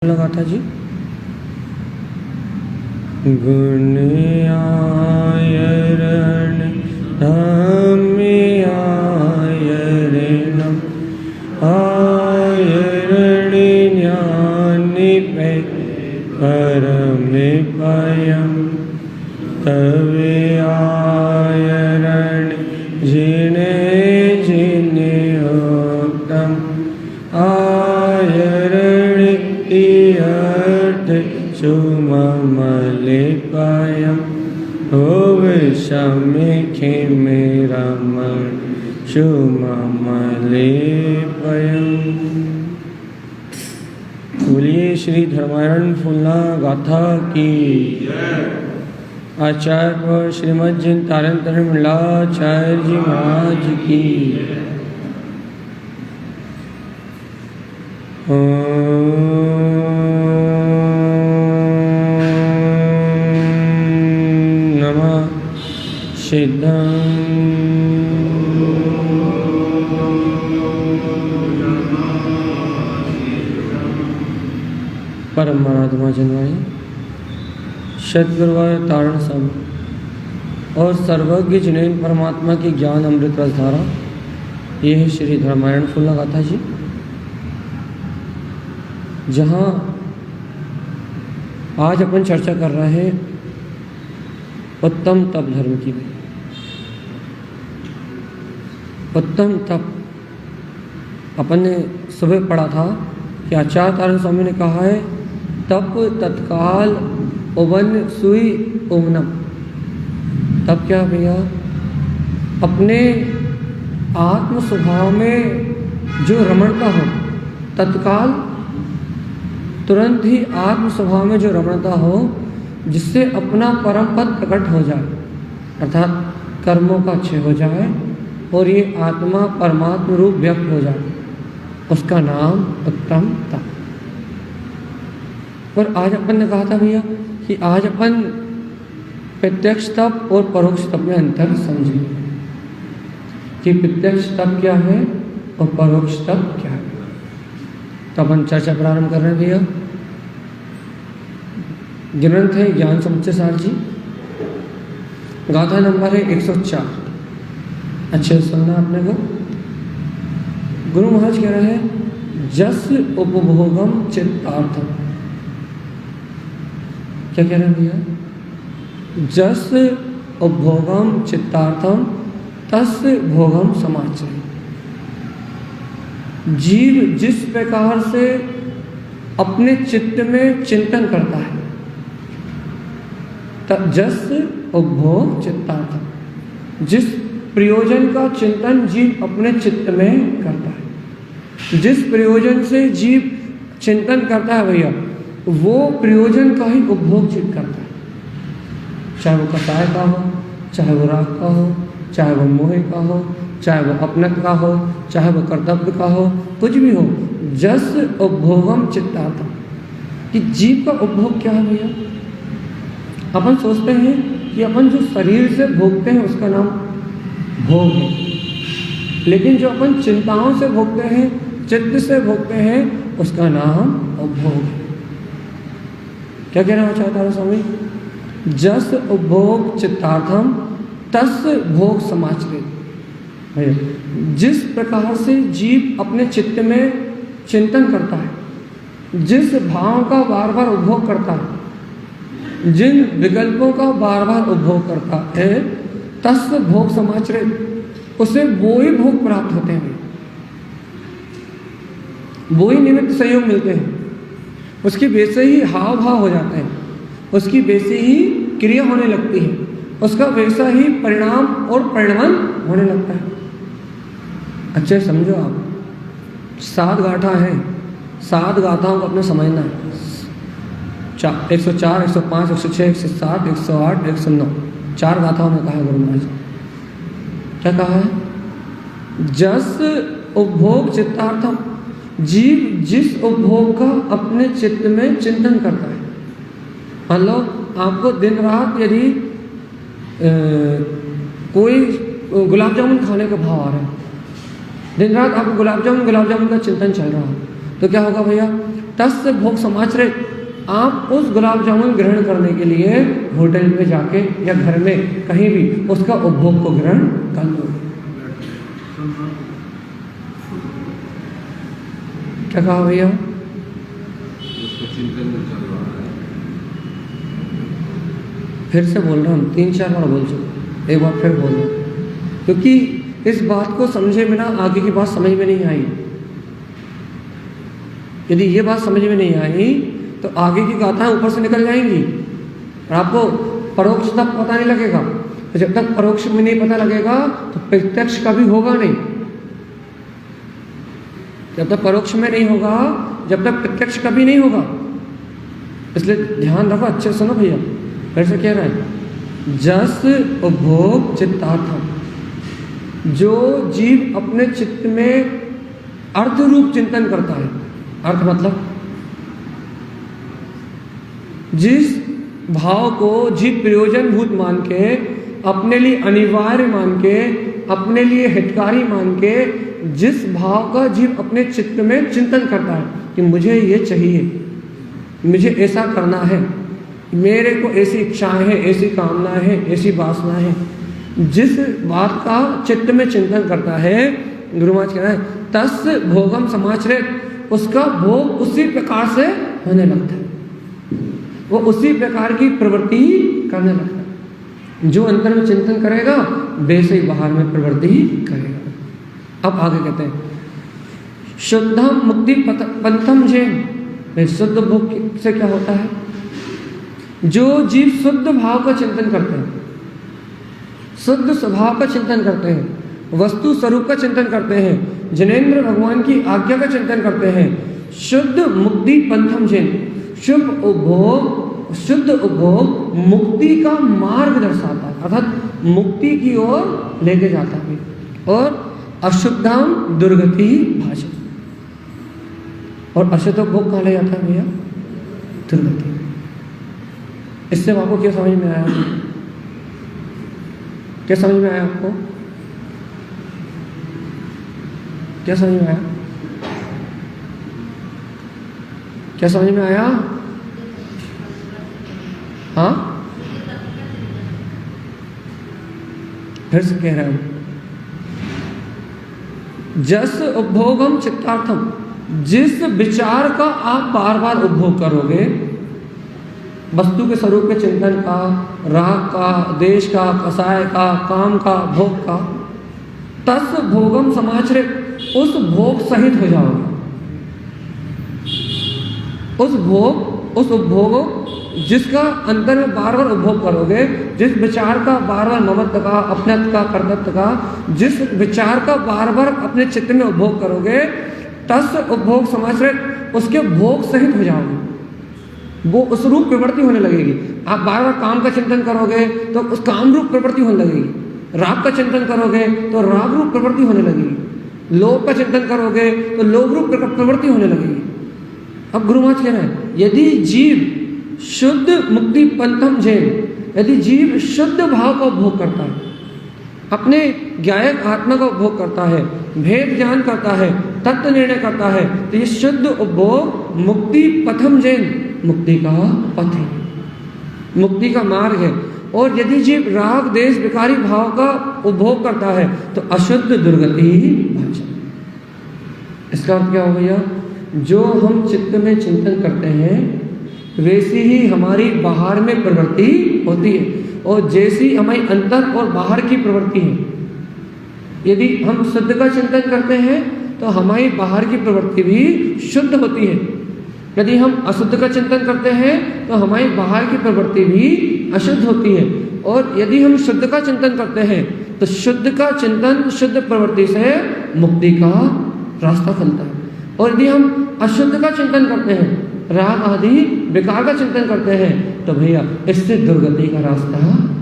लगा था जी। गुण आयरण धम्म आयरण आयरण ज्ञान पे परम पयम तव आयरण जिने जिने उत्तम आयरण अर्थ सुमले पायम हो विषमिखे मेरा मन सुमले पयम। बोलिए श्री धर्मायण फुल्ला गाथा की आचार्य श्रीमद जिन तारण मंडलाचार्य जी महाराज की। नमः सिद्धं परम महात्मा जनवाणी सद्गुरुवार तारण सब और सर्वज्ञ जिनेन परमात्मा की ज्ञान अमृत रसधारा। ये है श्री धर्मायण फुल्ला गाथा जी, जहाँ आज अपन चर्चा कर रहे हैं उत्तम तप धर्म की। उत्तम तप अपन ने सुबह पढ़ा था कि आचार्य तारण स्वामी ने कहा है तप तत्काल उवन सुई उवनम। तप क्या भैया? अपने आत्म स्वभाव में जो रमणता हो, तत्काल तुरंत ही आत्म स्वभाव में जो रमणता हो, जिससे अपना परम पद प्रकट हो जाए, अर्थात कर्मों का क्षय हो जाए और ये आत्मा परमात्म रूप व्यक्त हो जाए, उसका नाम उत्तम तप। और आज अपन ने कहा था भैया कि आज अपन प्रत्यक्ष तप और परोक्ष तप में अंतर समझेंगे कि प्रत्यक्ष तप क्या है और परोक्ष तप क्या है। तो अपन चर्चा प्रारंभ कर रहे हैं भैया। ग्रंथ है ज्ञान समुच्चय सार जी, गाथा नंबर है 104। अच्छे सुनना आपने को। गुरु महाराज कह रहे हैं जस उपभोगम चित्तार्थम। क्या कह रहे हैं भैया? जस उपभोगम चित्तार्थम तस् भोगम समाचय। जीव जिस प्रकार से अपने चित्त में चिंतन करता है, जस उपभोग चित्तार्थम, जिस प्रयोजन का चिंतन जीव अपने चित्त में करता है, जिस प्रयोजन से जीव चिंतन करता है भैया, वो प्रयोजन का ही उपभोग चित्त करता है। चाहे वो कसाय का हो, चाहे वो राग का हो, चाहे वो मोह का हो, चाहे वो अपनत का हो, चाहे वो कर्तव्य का हो, कुछ भी हो। जस उपभोगम चित्तार्थम, कि जीव का उपभोग क्या है भैया? अपन सोचते हैं कि अपन जो शरीर से भोगते हैं उसका नाम भोग है, लेकिन जो अपन चिंताओं से भोगते हैं, चित्त से भोगते हैं, उसका नाम उपभोग है। क्या कहना चाहता है स्वामी? जस उपभोग चित्तार्थम तस् भोग समाचरित। जिस प्रकार से जीव अपने चित्त में चिंतन करता है, जिस भाव का बार बार उपभोग करता है, जिन विकल्पों का बार बार उपभोग करता है, तस् भोग समाचरित, उसे वो ही भोग प्राप्त होते हैं, वो ही निमित्त संयोग मिलते हैं, उसकी वैसे ही हाव भाव हो जाते हैं, उसकी वैसे ही क्रिया होने लगती है, उसका वैसा ही परिणाम और परिणमन होने लगता है। अच्छे समझो आप, 7 गाथा है, 7 गाथाओं को अपने समझना है। 104, 105, 106, 107, 108, 109, 4 गाथाओं में कहा है गुरु महाराज। क्या कहा है? जस उपभोग चित्तार्थम, जीव जिस उपभोग का अपने चित्त में चिंतन करता है। मान लो आपको दिन रात यदि कोई गुलाब जामुन खाने का भाव आ रहा है, दिन रात आपको गुलाब जामुन का चिंतन चल रहा है, तो क्या होगा भैया? तस्य भोग समाचरे, आप उस गुलाब जामुन ग्रहण करने के लिए होटल में जाके या घर में कहीं भी उसका उपभोग को ग्रहण कर लो। क्या कहा भैया? फिर से बोल रहा हूँ, 3-4 बार बोल चुका, एक बार फिर बोल रहा हूँ, क्योंकि इस बात को समझे बिना आगे की बात समझ में नहीं आई। यदि ये बात समझ में नहीं आई तो आगे की गाथाएं ऊपर से निकल जाएंगी और आपको परोक्ष तक पता नहीं लगेगा। तो जब तक परोक्ष में नहीं पता लगेगा तो प्रत्यक्ष कभी होगा नहीं। जब तक परोक्ष में नहीं होगा, जब तक प्रत्यक्ष कभी नहीं होगा। इसलिए ध्यान रखो, अच्छे सुनो भैया, फिर से कह रहा है, जस उपभोग चित्तार्थम, जो जीव अपने चित्त में अर्थ रूप चिंतन करता है, अर्थ मतलब जिस भाव को जीव प्रयोजन भूत मान के, अपने लिए अनिवार्य मान के, अपने लिए हितकारी मान के, जिस भाव का जीव अपने चित्त में चिंतन करता है कि मुझे ये चाहिए, मुझे ऐसा करना है, मेरे को ऐसी इच्छाएं हैं, ऐसी कामनाएं हैं, ऐसी वासनाएं हैं, जिस बात का चित्त में चिंतन करता है, गुरु महाराज कह रहे हैं तस् भोगम समाचरेत, उसका भोग उसी प्रकार से होने लगता है, वो उसी प्रकार की प्रवृत्ति करने लगता है। जो अंतर में चिंतन करेगा वैसे ही बाहर में प्रवृत्ति करेगा। अब आगे कहते हैं शुद्धम मुक्ति पंथम जैन, शुद्ध भोग से क्या होता है? जो जीव शुद्ध भाव का चिंतन करते हैं, शुद्ध स्वभाव का चिंतन करते हैं, वस्तु स्वरूप का चिंतन करते हैं, जिनेंद्र भगवान की आज्ञा का चिंतन करते हैं, शुद्ध मुक्ति पंथम जैन, शुद्ध उपभोग मुक्ति का मार्ग दर्शाता है, अर्थात मुक्ति की ओर लेके जाता है। और अशुद्धम दुर्गति भाषा, और अशुद्ध उपभोग कहाँ ले जाता है भैया? दुर्गति। इससे आपको क्या समझ में आया? क्या समझ में आया आपको? क्या समझ में आया? क्या समझ में आया? हाँ, फिर से कह रहा हूं, जस उपभोगम चित्तार्थम, जिस विचार का आप बार बार उपभोग करोगे, वस्तु के स्वरूप के चिंतन का, राग का, देश का, कसाय का, काम का, भोग का, तस् भोगम समाचरित, उस भोग सहित हो जाओगे। उस उपभोग जिसका अंदर में बार बार उपभोग करोगे, जिस विचार का बार बार ममत्व का, अपनत्व का, कर्तव्य का, जिस विचार का बार बार अपने चित्त में उपभोग करोगे, तस् उपभोग समाचरित, उसके भोग सहित हो जाओगे। वो उस रूप प्रवृत्ति होने लगेगी। आप बार बार काम का चिंतन करोगे तो उस काम रूप प्रवृत्ति होने लगेगी। राग का चिंतन करोगे तो राग रूप प्रवृत्ति होने लगेगी। लोभ का चिंतन करोगे तो लोभ रूप प्रवृत्ति होने लगेगी। अब गुरु महाराज कह रहे हैं, यदि जीव शुद्ध मुक्ति पंथम जैन, यदि जीव शुद्ध भाव का उपभोग करता है, अपने ज्ञायक आत्मा का उपभोग करता है, भेद ज्ञान करता है, तत्व निर्णय करता है, तो ये शुद्ध उपभोग मुक्ति पथम जैन, मुक्ति का पथ है, मुक्ति का मार्ग है। और यदि जीव राग देश विकारी भाव का उपभोग करता है तो अशुद्ध दुर्गति भाषा। इसका अर्थ क्या हो भैया? जो हम चित्त में चिंतन करते हैं वैसी ही हमारी बाहर में प्रवृत्ति होती है, और जैसी हमारी अंदर और बाहर की प्रवृत्ति है। यदि हम शुद्ध का चिंतन करते हैं तो हमारी बाहर की प्रवृत्ति भी शुद्ध होती है। यदि हम अशुद्ध का चिंतन करते हैं तो हमारी बाहर की प्रवृत्ति भी अशुद्ध होती है। और यदि हम शुद्ध का चिंतन करते हैं तो शुद्ध का चिंतन, शुद्ध प्रवृत्ति से मुक्ति का रास्ता खुलता है। और यदि हम अशुद्ध का चिंतन करते हैं, राग आदि विकार का चिंतन करते हैं, तो भैया इससे दुर्गति का रास्ता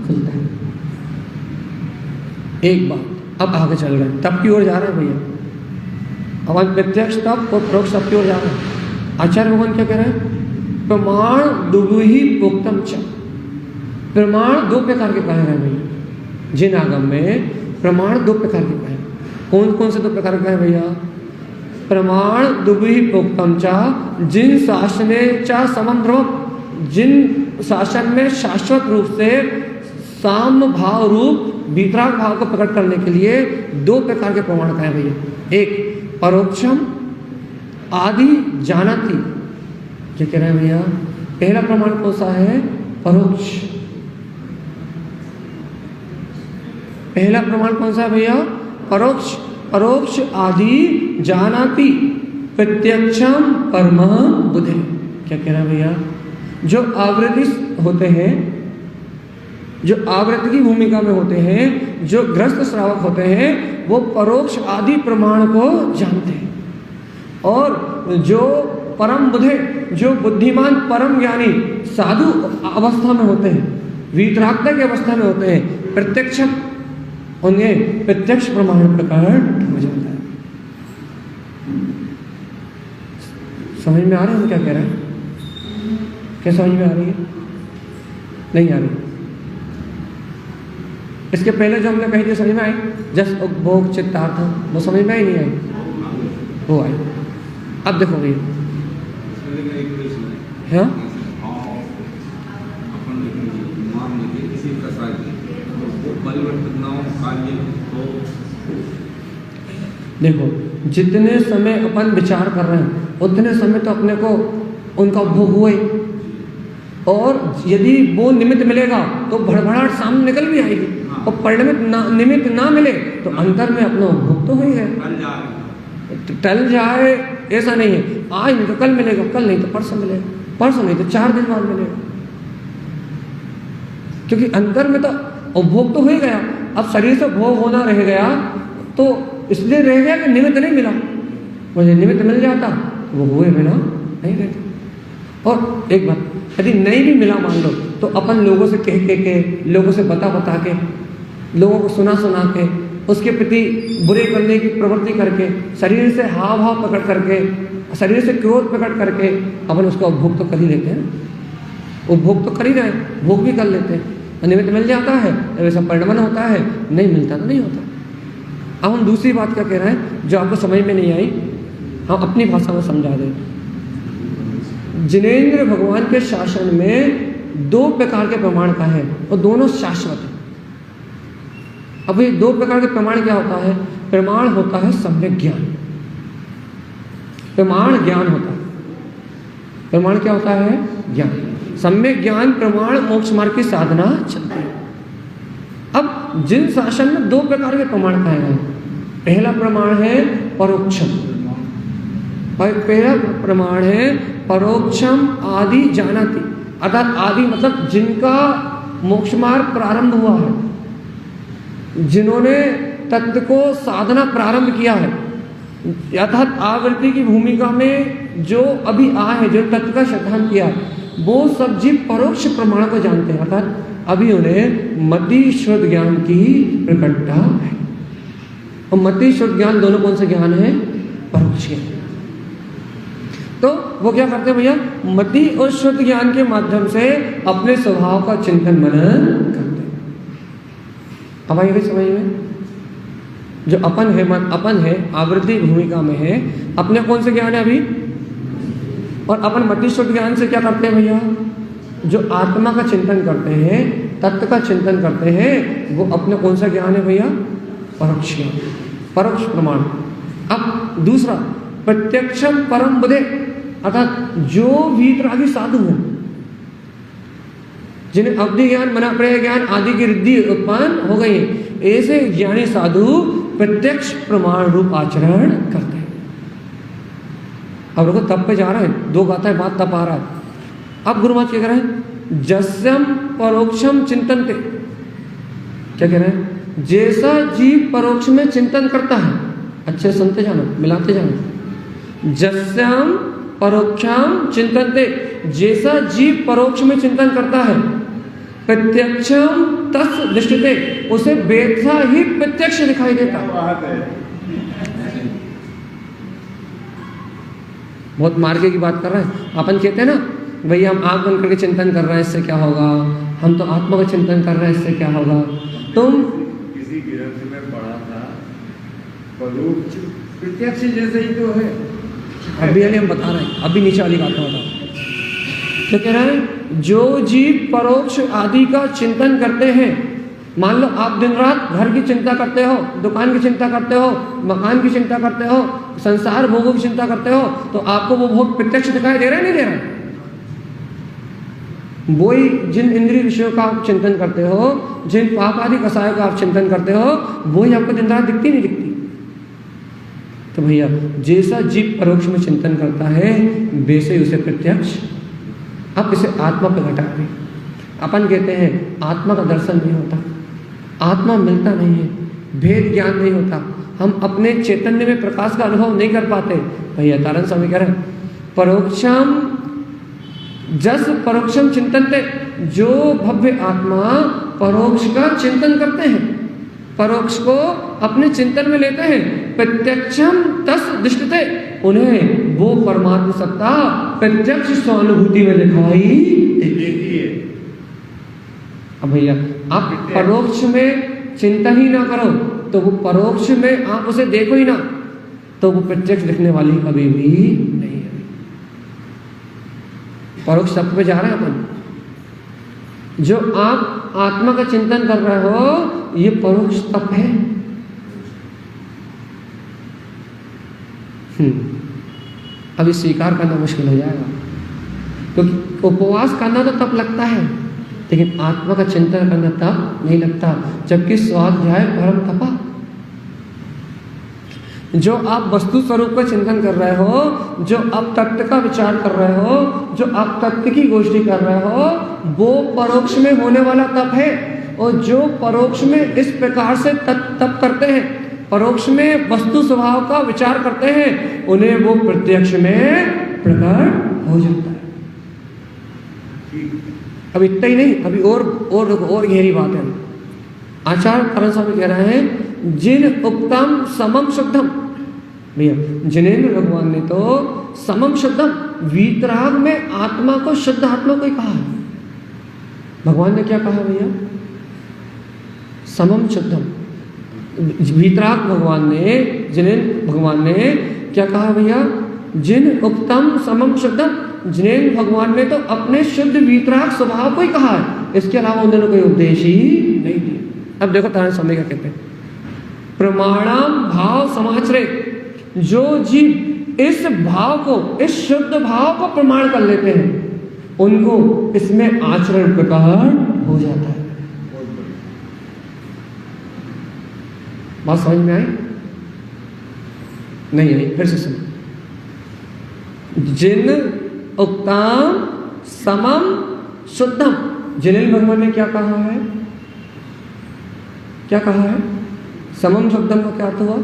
खुलता है। एक बात, अब आगे चल रहे हैं, तब की ओर जा रहे हैं भैया। अब प्रत्यक्ष तप और परोक्ष तप की ओर जा रहे हैं। आचार्य भगवान क्या कह रहे हैं? प्रमाण दुबुहि प्रोक्तम च, प्रमाण दो प्रकार के कहे हैं भैया। जिन आगम में प्रमाण दो प्रकार के कहे। कौन कौन से दो प्रकार के कहे भैया? प्रमाण दुभि प्रोक्तम चा, जिन शासने चा समम ध्रुवम, जिन शासन में शाश्वत रूप से साम भाव रूप वितराग भाव को प्रकट करने के लिए दो प्रकार के प्रमाण कहे भैया। एक परोक्षम आदि जानाति, क्या कह रहे हैं भैया? पहला प्रमाण कौन सा है? परोक्ष। पहला प्रमाण कौन सा है भैया? परोक्ष। परोक्ष आदि जानाति प्रत्यक्षम परम बुद्धि। क्या कह रहा है भैया? जो आवृत्ति होते हैं, जो आवृत्ति की भूमिका में होते हैं, जो ग्रस्त श्रावक होते हैं, वो परोक्ष आदि प्रमाण को जानते हैं। और जो परम बुद्धे, जो बुद्धिमान परम ज्ञानी साधु अवस्था में होते हैं, वीतरागता की अवस्था में होते हैं, प्रत्यक्ष उन्हें प्रत्यक्ष प्रमाण प्रकट हो जाता है। समझ में आ रहा है हम क्या कह रहे हैं? क्या समझ में आ रही है? नहीं आ रही? इसके पहले जो हमने कही थी समझ में आई? जस उपभोग चित्तार्थ, वो समझ में आई नहीं आई? वो आई। अब देखो भैया, हाँ देखो, जितने समय अपन विचार कर रहे हैं उतने समय तो अपने को उनका उपभोग हुआ ही, और यदि वो निमित्त मिलेगा तो भड़भड़ाहट सामने निकल भी आएगी, और परिणमित निमित्त ना मिले तो अंतर में अपना उपभोग तो हो ही है। टल जाए ऐसा नहीं है, आज नहीं तो कल मिलेगा, कल नहीं तो परसों मिलेगा, परसों नहीं तो 4 दिन बाद मिलेगा, क्योंकि अंतर में तो उपभोग तो हो ही गया। अब शरीर से भोग होना रह गया तो इसलिए रह गया कि निमित्त नहीं मिला। मुझे निमित्त मिल जाता वो हुए बिना नहीं रहते। और एक बात, यदि नहीं भी मिला मान लो, तो अपन लोगों से कह के, लोगों से बता के, लोगों को सुना के, उसके प्रति बुरे करने की प्रवृत्ति करके, शरीर से हाव भाव प्रकट करके, शरीर से क्रोध प्रकट करके अपन उसका उपभोग तो कर ही लेते हैं। उपभोग तो कर ही रहे, भोग भी कर लेते हैं। निमित्त मिल जाता है वैसा परिणमन होता है, नहीं मिलता तो नहीं होता। अब हम दूसरी बात क्या कह रहे हैं जो आपको समझ में नहीं आई, हम अपनी भाषा में समझा दें। जिनेंद्र भगवान के शासन में 2 प्रकार के प्रमाण का है और दोनों शाश्वत है। अब ये 2 प्रकार के प्रमाण क्या होता है? प्रमाण होता है सम्यक ज्ञान, प्रमाण ज्ञान होता है। प्रमाण क्या होता है? ज्ञान। सम्यक ज्ञान प्रमाण मोक्ष मार्ग की साधना चलती है। अब जिन शासन में 2 प्रकार के प्रमाण कहे गए, पहला प्रमाण है परोक्षम, और पहला प्रमाण है परोक्षम आदि जानाति, अर्थात आदि मतलब जिनका मोक्ष मार्ग प्रारंभ हुआ है, जिन्होंने तत्व को साधना प्रारंभ किया है, अर्थात आवृत्ति की भूमिका में जो अभी आए हैं, जो तत्व का श्रद्धान किया, वो सब जीव परोक्ष प्रमाण को जानते हैं, अर्थात अभी उन्हें मति शुद्ध ज्ञान की प्रकटता है। और मति शुद्ध ज्ञान दोनों कौन से ज्ञान है? परोक्ष ज्ञान। तो वो क्या करते हैं भैया? मति और शुद्ध ज्ञान के माध्यम से अपने स्वभाव का चिंतन मनन करते हैं। अब आइए समझ में, जो अपन है, मन अपन है, आवृत्ति भूमिका में है, अपने कौन से ज्ञान है अभी? और अपन मति शुद्ध ज्ञान से क्या करते हैं भैया? जो आत्मा का चिंतन करते हैं, तत्व का चिंतन करते हैं, वो अपने कौन सा ज्ञान है भैया? परोक्ष ज्ञान, परोक्ष प्रमाण। अब दूसरा प्रत्यक्षम परम बुद्धे, अर्थात जो वीतरागी साधु हैं, जिन्हें अवधि ज्ञान, मनाप्रय ज्ञान आदि की रिद्धि उत्पन्न हो गई है, ऐसे ज्ञानी साधु प्रत्यक्ष प्रमाण रूप आचरण करते हैं। अब देखो तप पे जा रहा है, 2 गाथा है, बात तप आ रहा है। अब गुरु महाराज क्या कह रहे हैं? जस्यम परोक्षम चिंतनते, क्या कह रहे हैं? जैसा जीव परोक्ष में चिंतन करता है, अच्छे सुनते जाना, मिलाते जाना। जस्यम परोक्षम चिंतनते, जैसा जीव परोक्ष में चिंतन करता है, प्रत्यक्षम तस् दृष्टिते, उसे वैसा ही प्रत्यक्ष दिखाई देता है। बहुत मार्गे की बात कर रहे हैं। अपन कहते हैं ना भैया हम आँख बंद करके चिंतन कर रहे हैं, इससे क्या होगा? हम तो आत्मा का चिंतन कर रहे हैं, इससे क्या होगा? तुम किसी ग्रंथ में पढ़ा था, परोक्ष प्रत्यक्ष जैसे ही तो है। अभी हम बता रहे हैं, अभी नीचे वाली बात बताओ। क्या कह रहा है? जो जीव परोक्ष आदि का चिंतन करते हैं, मान लो आप दिन रात घर की चिंता करते हो, दुकान की चिंता करते हो, मकान की चिंता करते हो, संसार भोगों की चिंता करते हो, तो आपको वो भोग प्रत्यक्ष दिखाई दे रहा है नहीं दे रहा है? वही जिन इंद्रिय विषयों का आप चिंतन करते हो, जिन पाप आदि कसायों का आप चिंतन करते हो, वही आपको दिन रात दिखती नहीं दिखती। तो भैया जैसा जीव परोक्ष में चिंतन करता है वैसे ही उसे प्रत्यक्ष। अब इसे आत्मा पर घटा दें। अपन कहते हैं आत्मा का दर्शन नहीं होता, आत्मा मिलता नहीं है, भेद ज्ञान नहीं होता, हम अपने चैतन्य में प्रकाश का अनुभव नहीं कर पाते। भैया तारण स्वामी कह रहे हैं परोक्षम जस परोक्षम चिंतनते, जो भव्य आत्मा परोक्ष का चिंतन करते हैं, परोक्ष को अपने चिंतन में लेते हैं, प्रत्यक्षम तस दृष्टते, उन्हें वो परमात्मा सत्ता प्रत्यक्ष स्वानुभूति में दिखाई देती है। अब भैया आप परोक्ष में चिंतन ही ना करो तो वो परोक्ष में आप उसे देखो ही ना, तो वो प्रत्यक्ष दिखने वाली कभी भी नहीं है। परोक्ष तत्व पे जा रहे हैं अपन। जो आप आत्मा का चिंतन कर रहे हो ये परोक्ष तत्व है। अभी स्वीकार करना मुश्किल हो जाएगा, क्योंकि उपवास करना तो तब लगता है, लेकिन आत्मा का चिंतन करना तब नहीं लगता। जबकि स्वाध्याय परम तपा, जो आप वस्तु स्वरूप का चिंतन कर रहे हो, जो आप तत्व का विचार कर रहे हो, जो आप तत्व की गोष्ठी कर रहे हो, वो परोक्ष में होने वाला तप है। और जो परोक्ष में इस प्रकार से तप करते हैं, परोक्ष में वस्तु स्वभाव का विचार करते हैं, उन्हें वो प्रत्यक्ष में प्रकट हो जाता है। अब इतना ही नहीं, अभी और गहरी बात है। आचार्य करण स्वामी कह रहे हैं जिन उत्तम समम शुद्धम, भैया जिनेन्द्र भगवान ने तो समम शुद्धम वीतराग में आत्मा को शुद्ध आत्मा को ही कहा है। भगवान ने क्या कहा भैया? समम शुद्धम। वीतराग भगवान ने, जिनेन्द्र भगवान ने क्या कहा भैया? जिन उत्तम समम शुद्धम, जिनेन्द्र भगवान ने तो अपने शुद्ध वीतराग स्वभाव को ही कहा है, इसके अलावा उन्होंने कोई उपदेश ही नहीं दिया। अब देखो तारण स्वामी क्या कहते हैं, प्रमाणम भाव समाचरे, जो जीव इस भाव को, इस शुद्ध भाव को प्रमाण कर लेते हैं, उनको इसमें आचरण प्रकट हो जाता है। बात समझ में आई? नहीं आई, फिर से सुनो। जिन उत्तम समम शुद्धम, जिनेन्द्र भगवान ने क्या कहा है? क्या कहा है? समम शुद्धम का क्या अर्थ हुआ?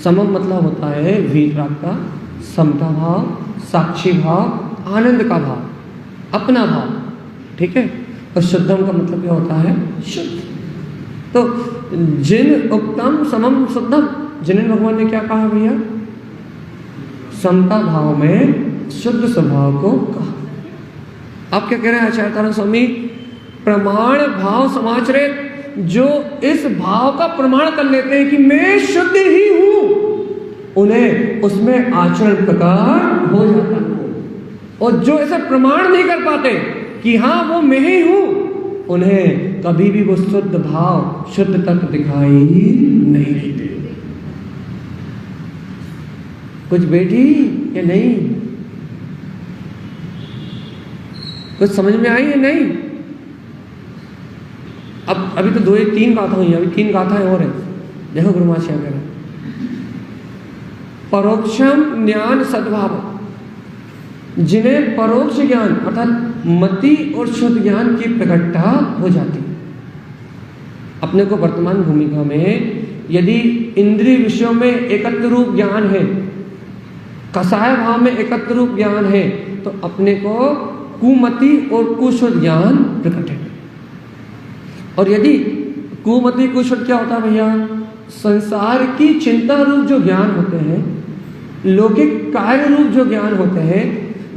समम मतलब होता है वीतराग का समता भाव, साक्षी भाव, आनंद का भाव, अपना भाव, ठीक है। और शुद्धम का मतलब क्या होता है? शुद्ध। तो जिन उत्तम समम शुद्धम, जिनेन्द्र भगवान ने क्या कहा भैया? समता भाव में शुद्ध स्वभाव को कहा। आप क्या कह रहे हैं आचार्य तारण स्वामी? प्रमाण भाव समाचरे, जो इस भाव का प्रमाण कर लेते हैं कि मैं शुद्ध ही हूं, उन्हें उसमें आचरण प्रकार हो जाता है। और जो ऐसा प्रमाण नहीं कर पाते कि हाँ वो मैं ही हूं, उन्हें कभी भी वो शुद्ध भाव, शुद्ध तत्व दिखाई नहीं देते। कुछ बेटी या नहीं? कुछ समझ में आई है नहीं? अब अभी तो 2-3 गाथा हुई, अभी 3 गाथाएं और हैं। देखो गुरु महाशय कह रहे हैं परोक्षम ज्ञान सद्भाव, जिन्हें परोक्ष ज्ञान अर्थात मति और शुद्ध ज्ञान की प्रकटता हो जाती है। अपने को वर्तमान भूमिका में यदि इंद्रिय विषयों में एकत्र रूप ज्ञान है, कसाय भाव में एकत्र रूप ज्ञान है, तो अपने को कुमति और कुशुद्ध ज्ञान प्रकट है। और यदि कुमति कुशुद्ध क्या होता है भैया? संसार की चिंता रूप जो ज्ञान होते हैं, लौकिक कार्य रूप जो ज्ञान होते हैं,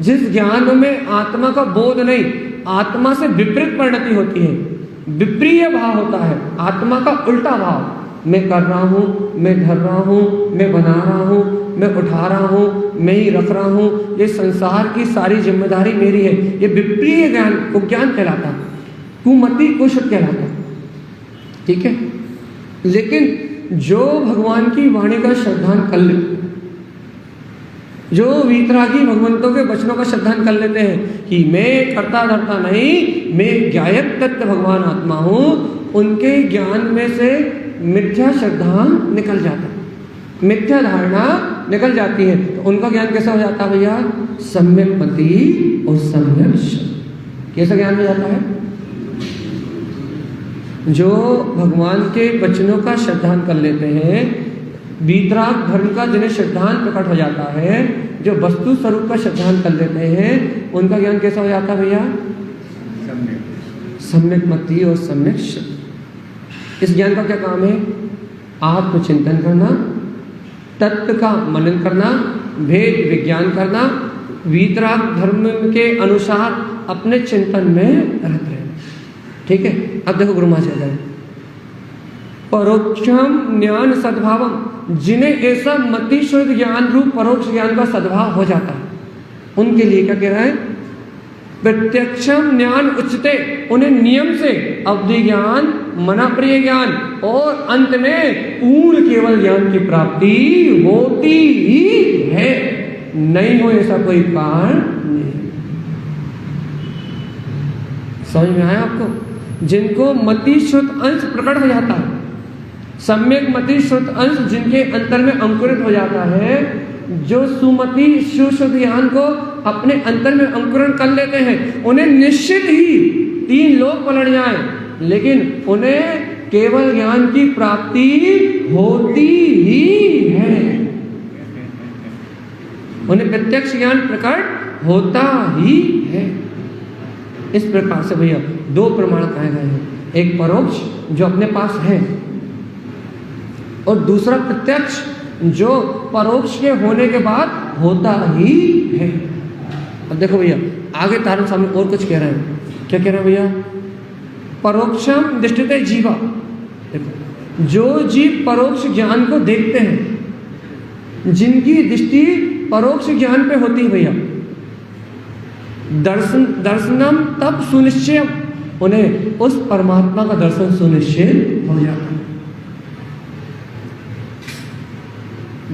जिस ज्ञान में आत्मा का बोध नहीं, आत्मा से विपरीत परिणति होती है, विप्रिय भाव होता है, आत्मा का उल्टा भाव, मैं कर रहा हूँ, मैं धर रहा हूँ, मैं बना रहा हूँ, मैं उठा रहा हूँ, मैं ही रख रहा हूँ, ये संसार की सारी जिम्मेदारी मेरी है। ये विप्रिय ज्ञान को ज्ञान कहलाता, कुमति को शुद्ध कहलाता। ठीक है, लेकिन जो भगवान की वाणी का श्रद्धान कर ले, जो वीतरागी भगवंतों के वचनों का श्रद्धान कर लेते हैं कि मैं करता धरता नहीं, मैं ज्ञायक तत्व भगवान आत्मा हूँ, उनके ज्ञान में से मिथ्या श्रद्धान निकल जाता है, मिथ्या धारणा निकल जाती है। तो उनका ज्ञान कैसा हो जाता है भैया? सम्यक मति और सम्यक शब्द। कैसा ज्ञान हो जाता है? जो भगवान के वचनों का श्रद्धान कर लेते हैं, वीतराग धर्म का जिन्हें श्रद्धान प्रकट हो जाता है, जो वस्तु स्वरूप का श्रद्धान कर लेते हैं, उनका ज्ञान कैसा हो जाता है भैया? सम्यक मति और सम्यक शब्द। इस ज्ञान का क्या काम है? आत्मचिंतन करना, तत्व का मनन करना, भेद विज्ञान करना, वीतराग धर्म के अनुसार अपने चिंतन में रहते रहना। ठीक है, अब देखो गुरु महाराज, परोक्षम ज्ञान सद्भावम, जिन्हें ऐसा मति शुद्ध ज्ञान रूप परोक्ष ज्ञान का सद्भाव हो जाता है, उनके लिए क्या कह रहा है? प्रत्यक्षम ज्ञान उच्चते, उन्हें नियम से अवधि ज्ञान, मना प्रिय ज्ञान और अंत में पूर्ण केवल ज्ञान की प्राप्ति होती ही है। नहीं हो ऐसा कोई कारण नहीं। समझ में आया आपको? जिनको मति शुद्ध अंश प्रकट हो जाता है, सम्यक मति शुद्ध अंश जिनके अंतर में अंकुरित हो जाता है, जो सुमति सुशुद्ध ज्ञान को अपने अंतर में अंकुरण कर लेते हैं, उन्हें निश्चित ही 3 लोक पलट जाए, लेकिन उन्हें केवल ज्ञान की प्राप्ति होती ही है। उन्हें प्रत्यक्ष ज्ञान प्रकट होता ही है। इस प्रकार से भैया 2 प्रमाण कहे गए हैं, एक परोक्ष जो अपने पास है, और दूसरा प्रत्यक्ष जो परोक्ष के होने के बाद होता ही है। अब देखो भैया आगे तारण स्वामी और कुछ कह रहे हैं। क्या कह रहे हैं भैया? परोक्षम दृष्टिते जीवा, देखो जो जीव परोक्ष ज्ञान को देखते हैं, जिनकी दृष्टि परोक्ष ज्ञान पे होती है भैया, दर्शनम तब सुनिश्चय, उन्हें उस परमात्मा का दर्शन सुनिश्चित हो जाता है।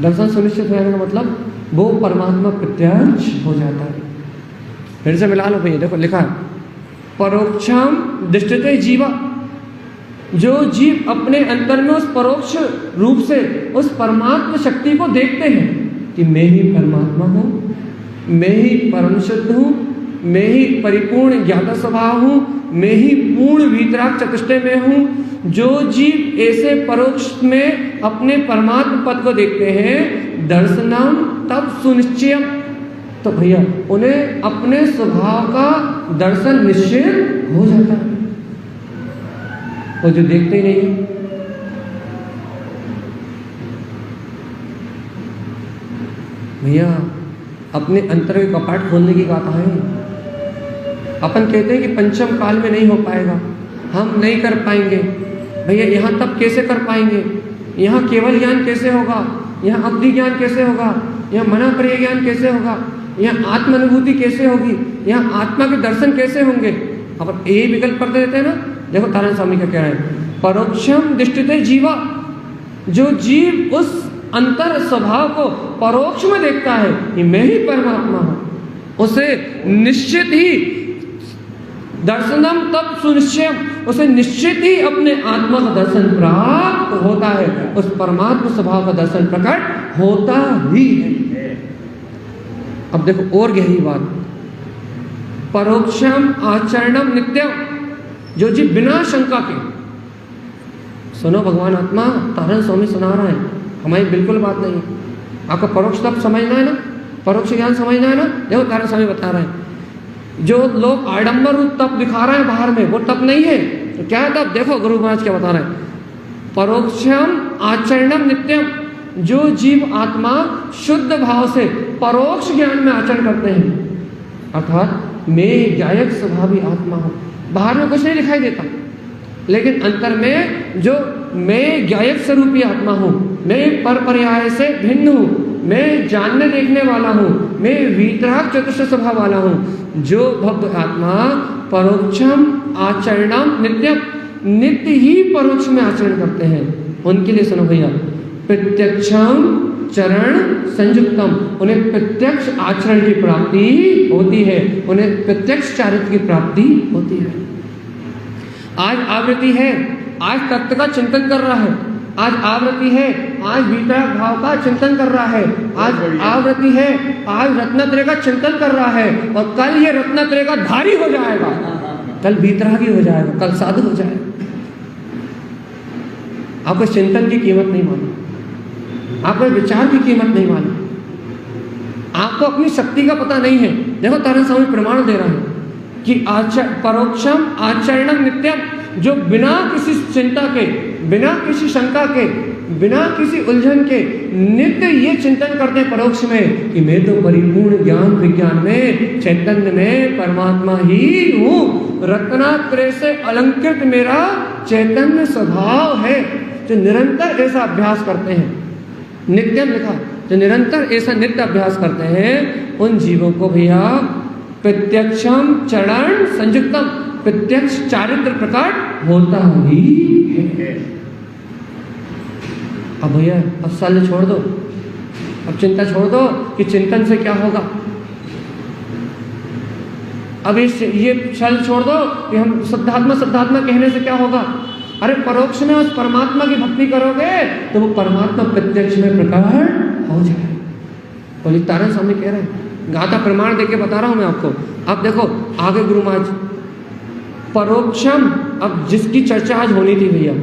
दर्शन सुनिश्चित हो जाने का मतलब वो परमात्मा प्रत्यक्ष हो जाता है। फिर से मिला लो भैया, देखो लिखा है परोक्षम दृष्टिते जीवा, जो जीव अपने अंतर में उस परोक्ष रूप से उस परमात्मा शक्ति को देखते हैं कि मैं ही परमात्मा हूँ, मैं ही परम शुद्ध हूँ, मैं ही परिपूर्ण ज्ञाता स्वभाव हूँ, मैं ही पूर्ण वीतराग चतुष्टय में हूँ। जो जीव ऐसे परोक्ष में अपने परमात्मा पद को देखते हैं, दर्शनम तब सुनिश्चयम, तो भैया उन्हें अपने स्वभाव का दर्शन निश्चय हो जाता है। और जो देखते ही नहीं है, भैया अपने अंतर के कपाट खोलने की बात है। अपन कहते हैं कि पंचम काल में नहीं हो पाएगा, हम नहीं कर पाएंगे। भैया यहाँ तब कैसे कर पाएंगे? यहाँ केवल ज्ञान कैसे होगा? यहाँ अवधि ज्ञान कैसे होगा? यहाँ मना प्रिय ज्ञान कैसे होगा? यहाँ आत्मानुभूति कैसे होगी? यहाँ आत्मा के दर्शन कैसे होंगे? अब ये विकल्प कर देते हैं ना। देखो तारण स्वामी क्या कह रहे हैं, परोक्षम दृष्टिते जीवा, जो जीव उस अंतर स्वभाव को परोक्ष में देखता है कि मैं ही परमात्मा हूं, उसे निश्चित ही दर्शनम तब सुनिश्चयम, उसे निश्चित ही अपने आत्मा का दर्शन प्राप्त होता है, उस परमात्मा स्वभाव का दर्शन प्रकट होता ही है। अब देखो और गहरी बात, परोक्षम आचरणम नित्यम, जो जी बिना शंका के, सुनो भगवान आत्मा तारण स्वामी सुना रहा है, हमारी बिल्कुल बात नहीं है। आपको परोक्ष तप समझना है ना, परोक्ष ज्ञान समझना है ना, देखो तारण स्वामी बता रहे हैं। जो लोग आडंबर रूप तप दिखा रहे हैं बाहर में, वो तप नहीं है। तो क्या है तप? देखो गुरु महाराज क्या बता रहे हैं, परोक्षम आचरणम नित्यम, जो जीव आत्मा शुद्ध भाव से परोक्ष ज्ञान में आचरण करते हैं, अर्थात मैं ज्ञायक स्वभावी आत्मा हूँ, बाहर में कुछ नहीं दिखाई देता, लेकिन अंतर में जो मैं ज्ञायक स्वरूपी आत्मा हूँ, मैं पर पर्याय से भिन्न हूँ, मैं जानने देखने वाला हूँ, मैं वीतराग चतुष्ट स्वभाव वाला हूँ। जो भव्य आत्मा परोक्षम आचरणम नित्यम, नित्य ही परोक्ष में आचरण करते हैं, उनके लिए सुनो भैया, प्रत्यक्षम चरण संयुक्तम, उन्हें प्रत्यक्ष आचरण की प्राप्ति होती है, उन्हें प्रत्यक्ष चारित्र की प्राप्ति होती है। आज आवृत्ति है, आज तत्व का चिंतन कर रहा है, आज आवृत्ति है, आज वीतराग भाव का चिंतन कर रहा है, आज आवृत्ति है, आज रत्नत्रय का चिंतन कर रहा है, और कल ये रत्नत्रय का धारी हो जाएगा, कल वीतरागी हो जाएगा, कल साधु हो जाएगा। आपको चिंतन की कीमत नहीं मालूम, आपको विचार की कीमत नहीं मालूम, आपको अपनी शक्ति का पता नहीं है। देखो तारण स्वामी प्रमाण दे रहा है कि परोक्षम आचरणम नित्यम, जो बिना किसी चिंता के, बिना किसी शंका के, बिना किसी उलझन के नित्य ये चिंतन करते हैं परोक्ष में कि मैं तो परिपूर्ण ज्ञान विज्ञान में चैतन्य में परमात्मा ही हूँ, रत्नात्रय से अलंकृत मेरा चैतन्य स्वभाव है। जो निरंतर ऐसा अभ्यास करते हैं, नित्यम लिखा, जो निरंतर ऐसा नित्य अभ्यास करते हैं, उन जीवों को भैया प्रत्यक्षम चरण संयुक्तम, प्रत्यक्ष चारित्र प्रकट होता ही है। अब भैया अब साल छोड़ दो, अब चिंता छोड़ दो कि चिंतन से क्या होगा। अब ये छल छोड़ दो कि हम शुद्धात्मा कहने से क्या होगा। अरे परोक्ष में उस परमात्मा की भक्ति करोगे तो वो परमात्मा प्रत्यक्ष में प्रकट हो जाए। बोली तारण स्वामी कह रहे हैं, गाथा प्रमाण देके बता रहा हूं मैं आपको। अब देखो आगे गुरु महाराज परोक्षम, अब जिसकी चर्चा आज होनी थी भैया,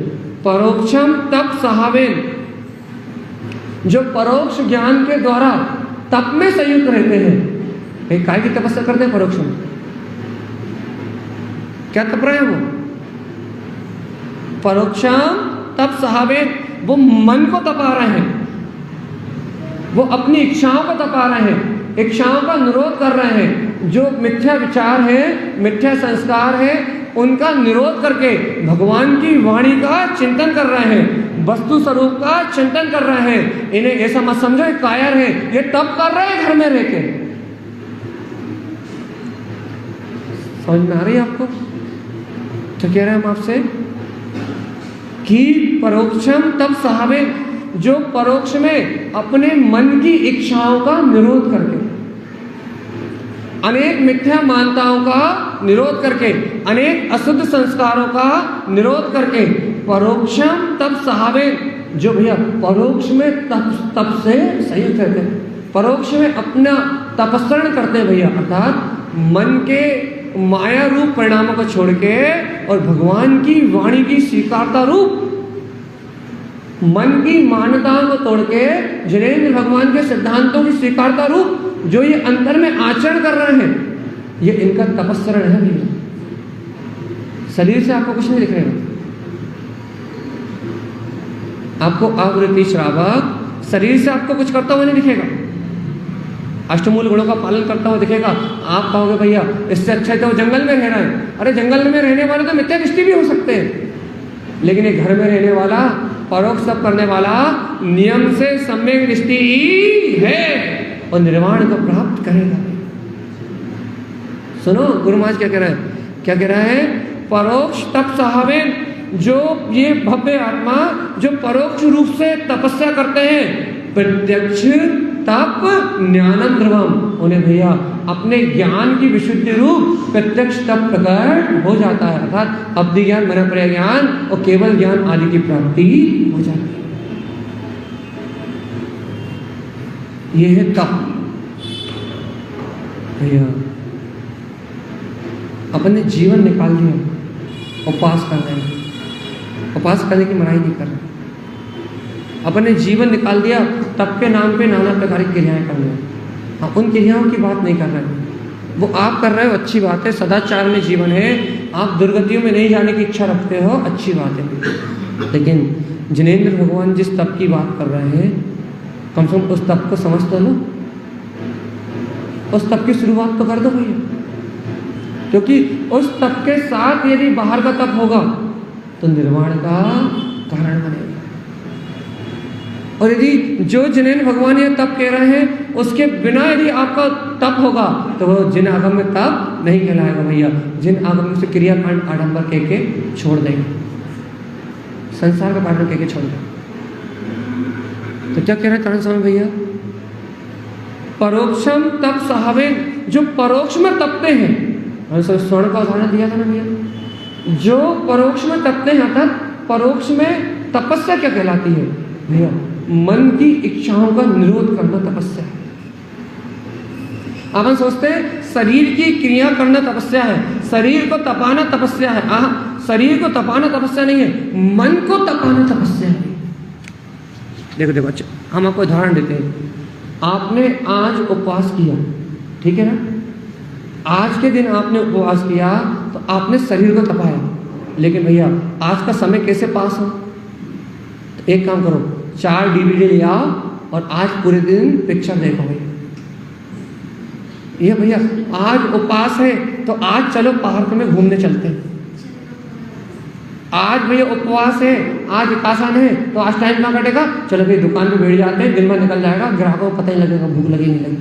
परोक्षम तप सहावेन, जो परोक्ष ज्ञान के द्वारा तप में संयुक्त रहते हैं। काय की तपस्या करते हैं परोक्ष में, क्या तप रहे हैं वो? परोक्षम तप सहावेन, वो मन को तपा रहे हैं, वो अपनी इच्छाओं को तपा रहे हैं, इच्छाओं का निरोध कर रहे हैं। जो मिथ्या विचार है, मिथ्या संस्कार है, उनका निरोध करके भगवान की वाणी का चिंतन कर रहे हैं, वस्तु स्वरूप का चिंतन कर रहे हैं। इन्हें ऐसा मत समझो ये कायर है, ये तप कर रहे हैं घर में रह के। समझ में आ रही है आपको? तो कह रहे हैं हम आपसे कि परोक्षम तप सहावे, जो परोक्ष में अपने मन की इच्छाओं का निरोध करके, अनेक मिथ्या मान्यताओं का निरोध करके, अनेक अशुद्ध संस्कारों का निरोध करके, परोक्षम तप सहावे, जो भैया परोक्ष में तप से संयुक्त रहते हैं, परोक्ष में अपना तपस्रण करते हैं भैया, अर्थात मन के माया रूप परिणामों को छोड़ के और भगवान की वाणी की स्वीकारता रूप, मन की मान्यताओं को तोड़ के जिनेंद्र भगवान के सिद्धांतों की स्वीकारता रूप जो ये अंतर में आचरण कर रहे हैं, ये इनका तपस्सरण है भैया। शरीर से आपको कुछ नहीं दिखेगा, आपको आवृत्ति श्रावक शरीर से आपको कुछ करता हुआ नहीं दिखेगा, अष्टमूल गुणों का पालन करता हुआ दिखेगा। आप कहोगे भैया इससे अच्छा है तो वो जंगल में रह रहा है। अरे जंगल में रहने वाले तो मिथ्या दृष्टि भी हो सकते हैं, लेकिन एक घर में रहने वाला, परोक्ष सब करने वाला नियम से सम्यक दृष्टि ही है और निर्वाण को प्राप्त करेगा। सुनो गुरु महाराज क्या कह रहा है, क्या कह रहा है? परोक्ष तप सहावे, जो ये भव्य आत्मा जो परोक्ष रूप से तपस्या करते हैं, प्रत्यक्ष तप ज्ञानम ध्रुवम, उन्हें भैया अपने ज्ञान की विशुद्धि रूप प्रत्यक्ष तप प्रकट हो जाता है, अर्थात अब्धि ज्ञान, मनप्रय ज्ञान और केवल ज्ञान आदि की प्राप्ति हो जाती है। यह है तप भैया। अपने जीवन निकाल दिया उपास कर रहे हैं, उपास करने की मनाही नहीं कर रहे, अपने जीवन निकाल दिया तप के नाम पे नाना प्रकार की क्रियाएं कर रहे हैं। हाँ, उन क्रियाओं की बात नहीं कर रहे हैं, वो आप कर रहे हो अच्छी बात है, सदाचार में जीवन है, आप दुर्गतियों में नहीं जाने की इच्छा रखते हो, अच्छी बात है। लेकिन जिनेंद्र भगवान जिस तप की बात कर रहे हैं, कम से कम उस तप को समझ तो लो, उस तप की शुरुआत तो कर दो भैया, क्योंकि उस तप के साथ यदि बाहर का तप होगा तो निर्वाण का कारण बनेगा। और यदि जो जिन्हें भगवान ये तप कह रहे हैं उसके बिना यदि आपका तप होगा तो वो जिन आगम में तप नहीं कहलाएगा भैया। जिन आगम से क्रियाकांड आडंबर कह के छोड़ देंगे, संसार का पालन कह के छोड़ देंगे। तो क्या कह रहे हैं करण स्वामी भैया? परोक्षम तप सहावे, जो परोक्ष में तपते हैं, स्वर्ण का उदाहरण दिया था ना भैया, जो परोक्ष में तपते हैं, अर्थात परोक्ष में तपस्या क्या कहलाती है भैया? मन की इच्छाओं का निरोध करना तपस्या है। अपन सोचते हैं शरीर की क्रिया करना तपस्या है, शरीर को तपाना तपस्या है। शरीर को तपाना तपस्या नहीं है, मन को तपाना तपस्या है। देखो देखो, अच्छा हम आपको उदाहरण देते हैं। आपने आज उपवास किया, ठीक है ना? आज के दिन आपने उपवास किया तो आपने शरीर को तपाया, लेकिन भैया आज का समय कैसे पास हो? तो एक काम करो, 4 DVD ले आओ और आज पूरे दिन पिक्चर देखो भैया। ये भैया आज उपवास है तो आज चलो पार्क में घूमने चलते हैं। आज भैया उपवास है, आज एकादश है तो आज टाइम कहाँ कटेगा? चलो भैया दुकान पे बैठ जाते हैं, दिन भर निकल जाएगा, ग्राहकों को पता ही लगेगा भूख लगी नहीं लगी।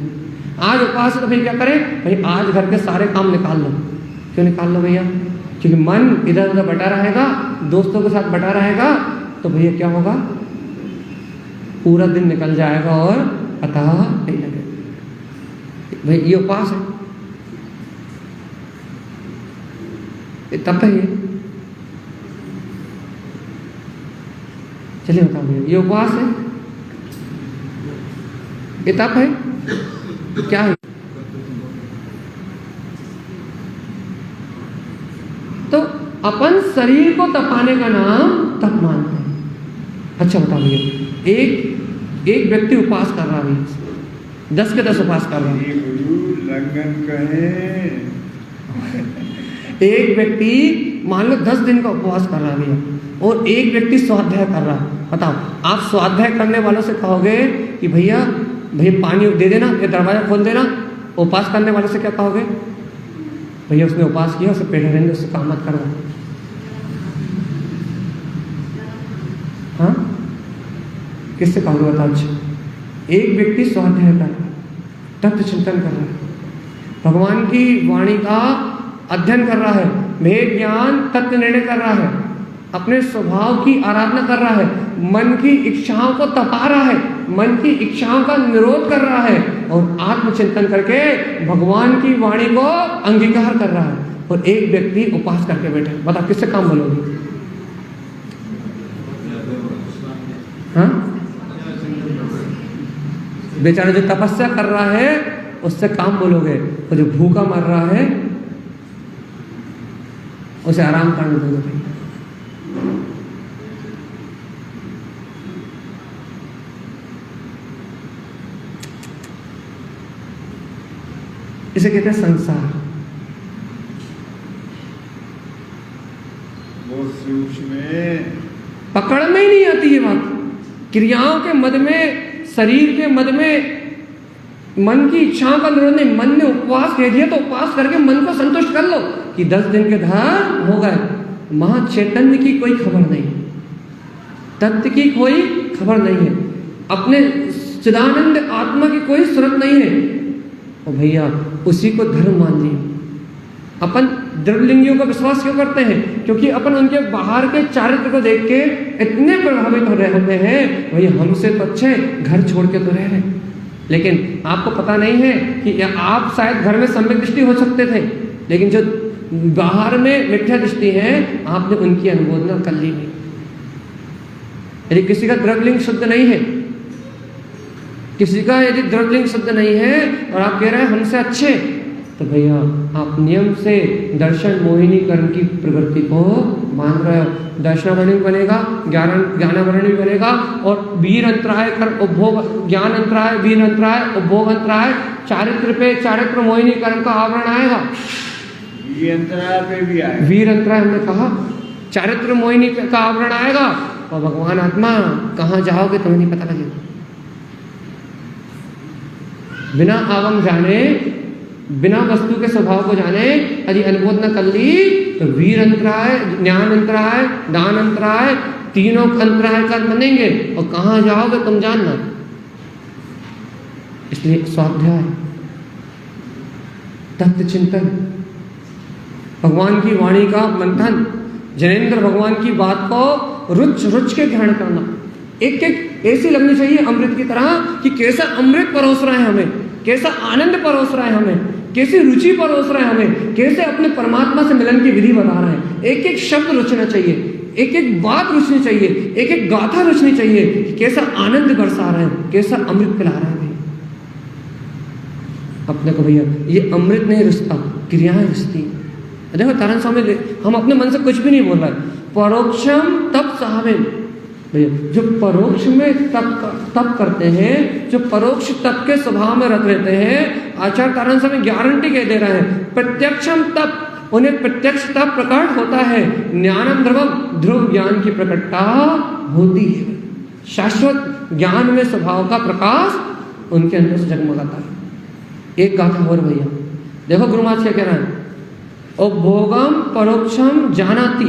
आज उपवास है तो भैया क्या करें? भाई आज घर के सारे काम निकाल लो। क्यों निकाल लो भैया? क्योंकि मन इधर उधर बटा रहेगा, दोस्तों के साथ बटा रहेगा, तो भैया क्या होगा? पूरा दिन निकल जाएगा और पता नहीं लगेगा। भाई ये उपवास है, तब है ये। चलिए बताओ भैया, ये उपवास है, ये तप है, क्या है? तो अपन शरीर को तपाने का नाम तप मानते हैं। अच्छा बताओ भैया, एक व्यक्ति उपवास कर रहा है, 10 के 10 उपवास कर रहा है, लगन कहे। एक व्यक्ति मान लो 10 दिन का उपवास कर रहा है भैया, और एक व्यक्ति स्वाध्याय कर रहा है। बताओ, आप स्वाध्याय करने वालों से कहोगे कि भैया पानी दे देना या दरवाजा खोल देना? उपवास करने वालों से क्या कहोगे? भैया उसने उपवास किया, उसे पेट रहने, उससे काम मत करवा। हाँ, किससे कहोगे बताओ? एक व्यक्ति स्वाध्याय कर रहा है, तत्व चिंतन कर रहा है, भगवान की वाणी का अध्ययन कर रहा है, भेद ज्ञान तत्व निर्णय कर रहा है, अपने स्वभाव की आराधना कर रहा है, मन की इच्छाओं को तपा रहा है, मन की इच्छाओं का निरोध कर रहा है, और आत्मचिंतन करके भगवान की वाणी को अंगीकार कर रहा है। और एक व्यक्ति उपवास करके बैठा है, बताओ किससे काम बोलोगे? हाँ, बेचारा जो तपस्या कर रहा है उससे काम बोलोगे, और जो भूखा मर रहा है उसे आराम करने दोगे। इसे कहते हैं संसार। बहुत सूक्ष्म है, पकड़ में ही नहीं आती ये बात। क्रियाओं के मद में, शरीर के मद में मन की इच्छाओं का निरोध नहीं। मन ने उपवास कह दिया तो उपवास करके मन को संतुष्ट कर लो कि 10 दिन के धर्म हो गए। महा चैतन्य की कोई खबर नहीं, तत्व की कोई खबर नहीं है, अपने चिदानंद आत्मा की कोई सूरत नहीं है। और भैया उसी को धर्म मान लिया। अपन द्रव्यलिंगियों का विश्वास क्यों करते हैं? क्योंकि अपन उनके बाहर के चारित्र को देख के इतने प्रभावित हो रहे हैं, भैया हमसे तो अच्छे घर छोड़ के तो रह रहे। लेकिन आपको पता नहीं है कि आप शायद घर में सम्यक दृष्टि हो सकते थे, लेकिन जो बाहर में मिथ्या दृष्टि है आपने उनकी अनुमोदना कर ली नहीं। यदि किसी का द्रव्यलिंग शुद्ध नहीं है, किसी का यदि द्रव्यलिंग शुद्ध नहीं है और आप कह रहे हैं हमसे अच्छे, तो भैया आप नियम से दर्शन मोहिनी कर्म की प्रवृत्ति को मान रहे हो। दर्शनावरण भी बनेगा, ज्ञानावरण भी बनेगा, और वीर अंतराय कर उपभोग, ज्ञान अंतराय, वीर अंतराय, उपभोग अंतराय, चारित्र पे चारित्र मोहिनी कर्म का आवरण आएगा। वीर अंतराय पे भी आएगा, वीर अंतराय हमने कहा, चारित्र मोहिनी का आवरण आएगा, और भगवान आत्मा कहाँ जाओगे तुम्हें नहीं पता लगेगा। बिना आगम जाने बिना वस्तु के स्वभाव को जाने यदि अनुभूत न कर ली तो वीर अंतराय, ज्ञान अंतराय, दान अंतराय, तीनों अंतराय का बनेंगे और कहाँ जाओगे तुम जानना। इसलिए स्वाध्याय, तत्व चिंतन, भगवान की वाणी का मंथन, जनेंद्र भगवान की बात को रुच रुच के ग्रहण करना, एक एक ऐसी लगनी चाहिए अमृत की तरह कि कैसा अमृत परोस रहा है हमें, कैसा आनंद परोस रहा है हमें, कैसी रुचि परोस रहा है हमें, कैसे अपने परमात्मा से मिलन की विधि बता रहे हैं। एक एक शब्द रुचना चाहिए, एक एक बात रुचनी चाहिए, एक एक गाथा रुचनी चाहिए, कैसा आनंद बरसा रहे हैं, कैसा अमृत पिला रहे हैं अपने को। भैया ये अमृत नहीं रुचता, क्रियाएं रुचती। देखो तारण स्वामी हम अपने मन से कुछ भी नहीं बोल रहे, परोक्षम तप साहबेन, भैया जो परोक्ष में तप करते हैं, जो परोक्ष तप के स्वभाव में रख लेते हैं, आचार्य तारण स्वामी गारंटी कह दे रहे हैं, प्रत्यक्षम तप, उन्हें प्रत्यक्ष तप प्रकट होता है, ज्ञानम ध्रुवम, ध्रुव ज्ञान की प्रकटता होती है, शाश्वत ज्ञान में स्वभाव का प्रकाश उनके अंदर से जगमगाता है। एक गाथा और भैया देखो गुरु महाराज क्या कह रहे हैं, उपभोगम परोक्षम जानाति,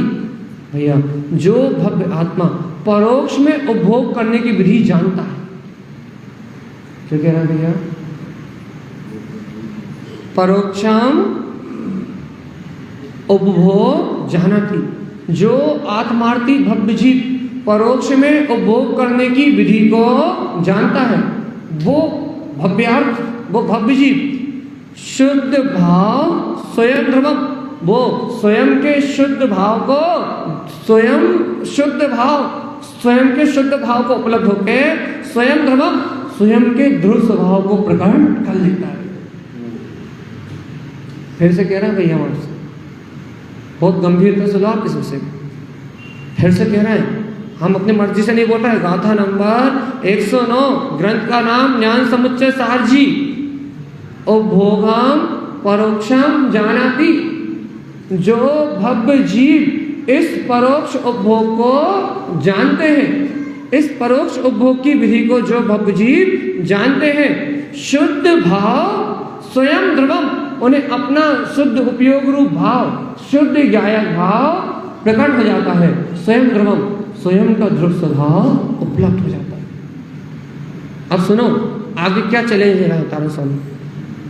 भैया जो भव्य आत्मा परोक्ष में उपभोग करने की विधि जानता है। क्या कह रहा है भैया, परोक्षम उपभोग जानाति, जो आत्मार्थी भव्य जीव परोक्ष में उपभोग करने की विधि को जानता है, वो भव्यार्थ, वो भव्य जीव, शुद्ध भाव स्वयं ध्रुवम, वो स्वयं के शुद्ध भाव को, स्वयं शुद्ध भाव, स्वयं के शुद्ध भाव को उपलब्ध होकर स्वयं ध्रुवम, स्वयं के ध्रुव स्वभाव को प्रकट कर लेता है। फिर से कह रहा है भैया हमारे से बहुत गंभीरता से लो आप इस विषय को। फिर से कह रहे हैं, हम अपनी मर्जी से नहीं बोल रहे हैं। गाथा नंबर 109, ग्रंथ का नाम ज्ञान समुच्चय सार जी, उपभोगम परोक्षम जानाति, जो भव्य जीव इस परोक्ष उपभोग को जानते हैं, इस परोक्ष उपभोग की विधि को जो भव्य जीव जानते हैं, शुद्ध भाव स्वयं ध्रुवम, उन्हें अपना शुद्ध उपयोग रूप भाव, शुद्ध ज्ञायक भाव प्रकट हो जाता है, स्वयं ध्रुवम, स्वयं का ध्रुव स्वभाव उपलब्ध हो जाता है। अब सुनो आगे क्या चैलेंज दे रहा है तारा स्वामी,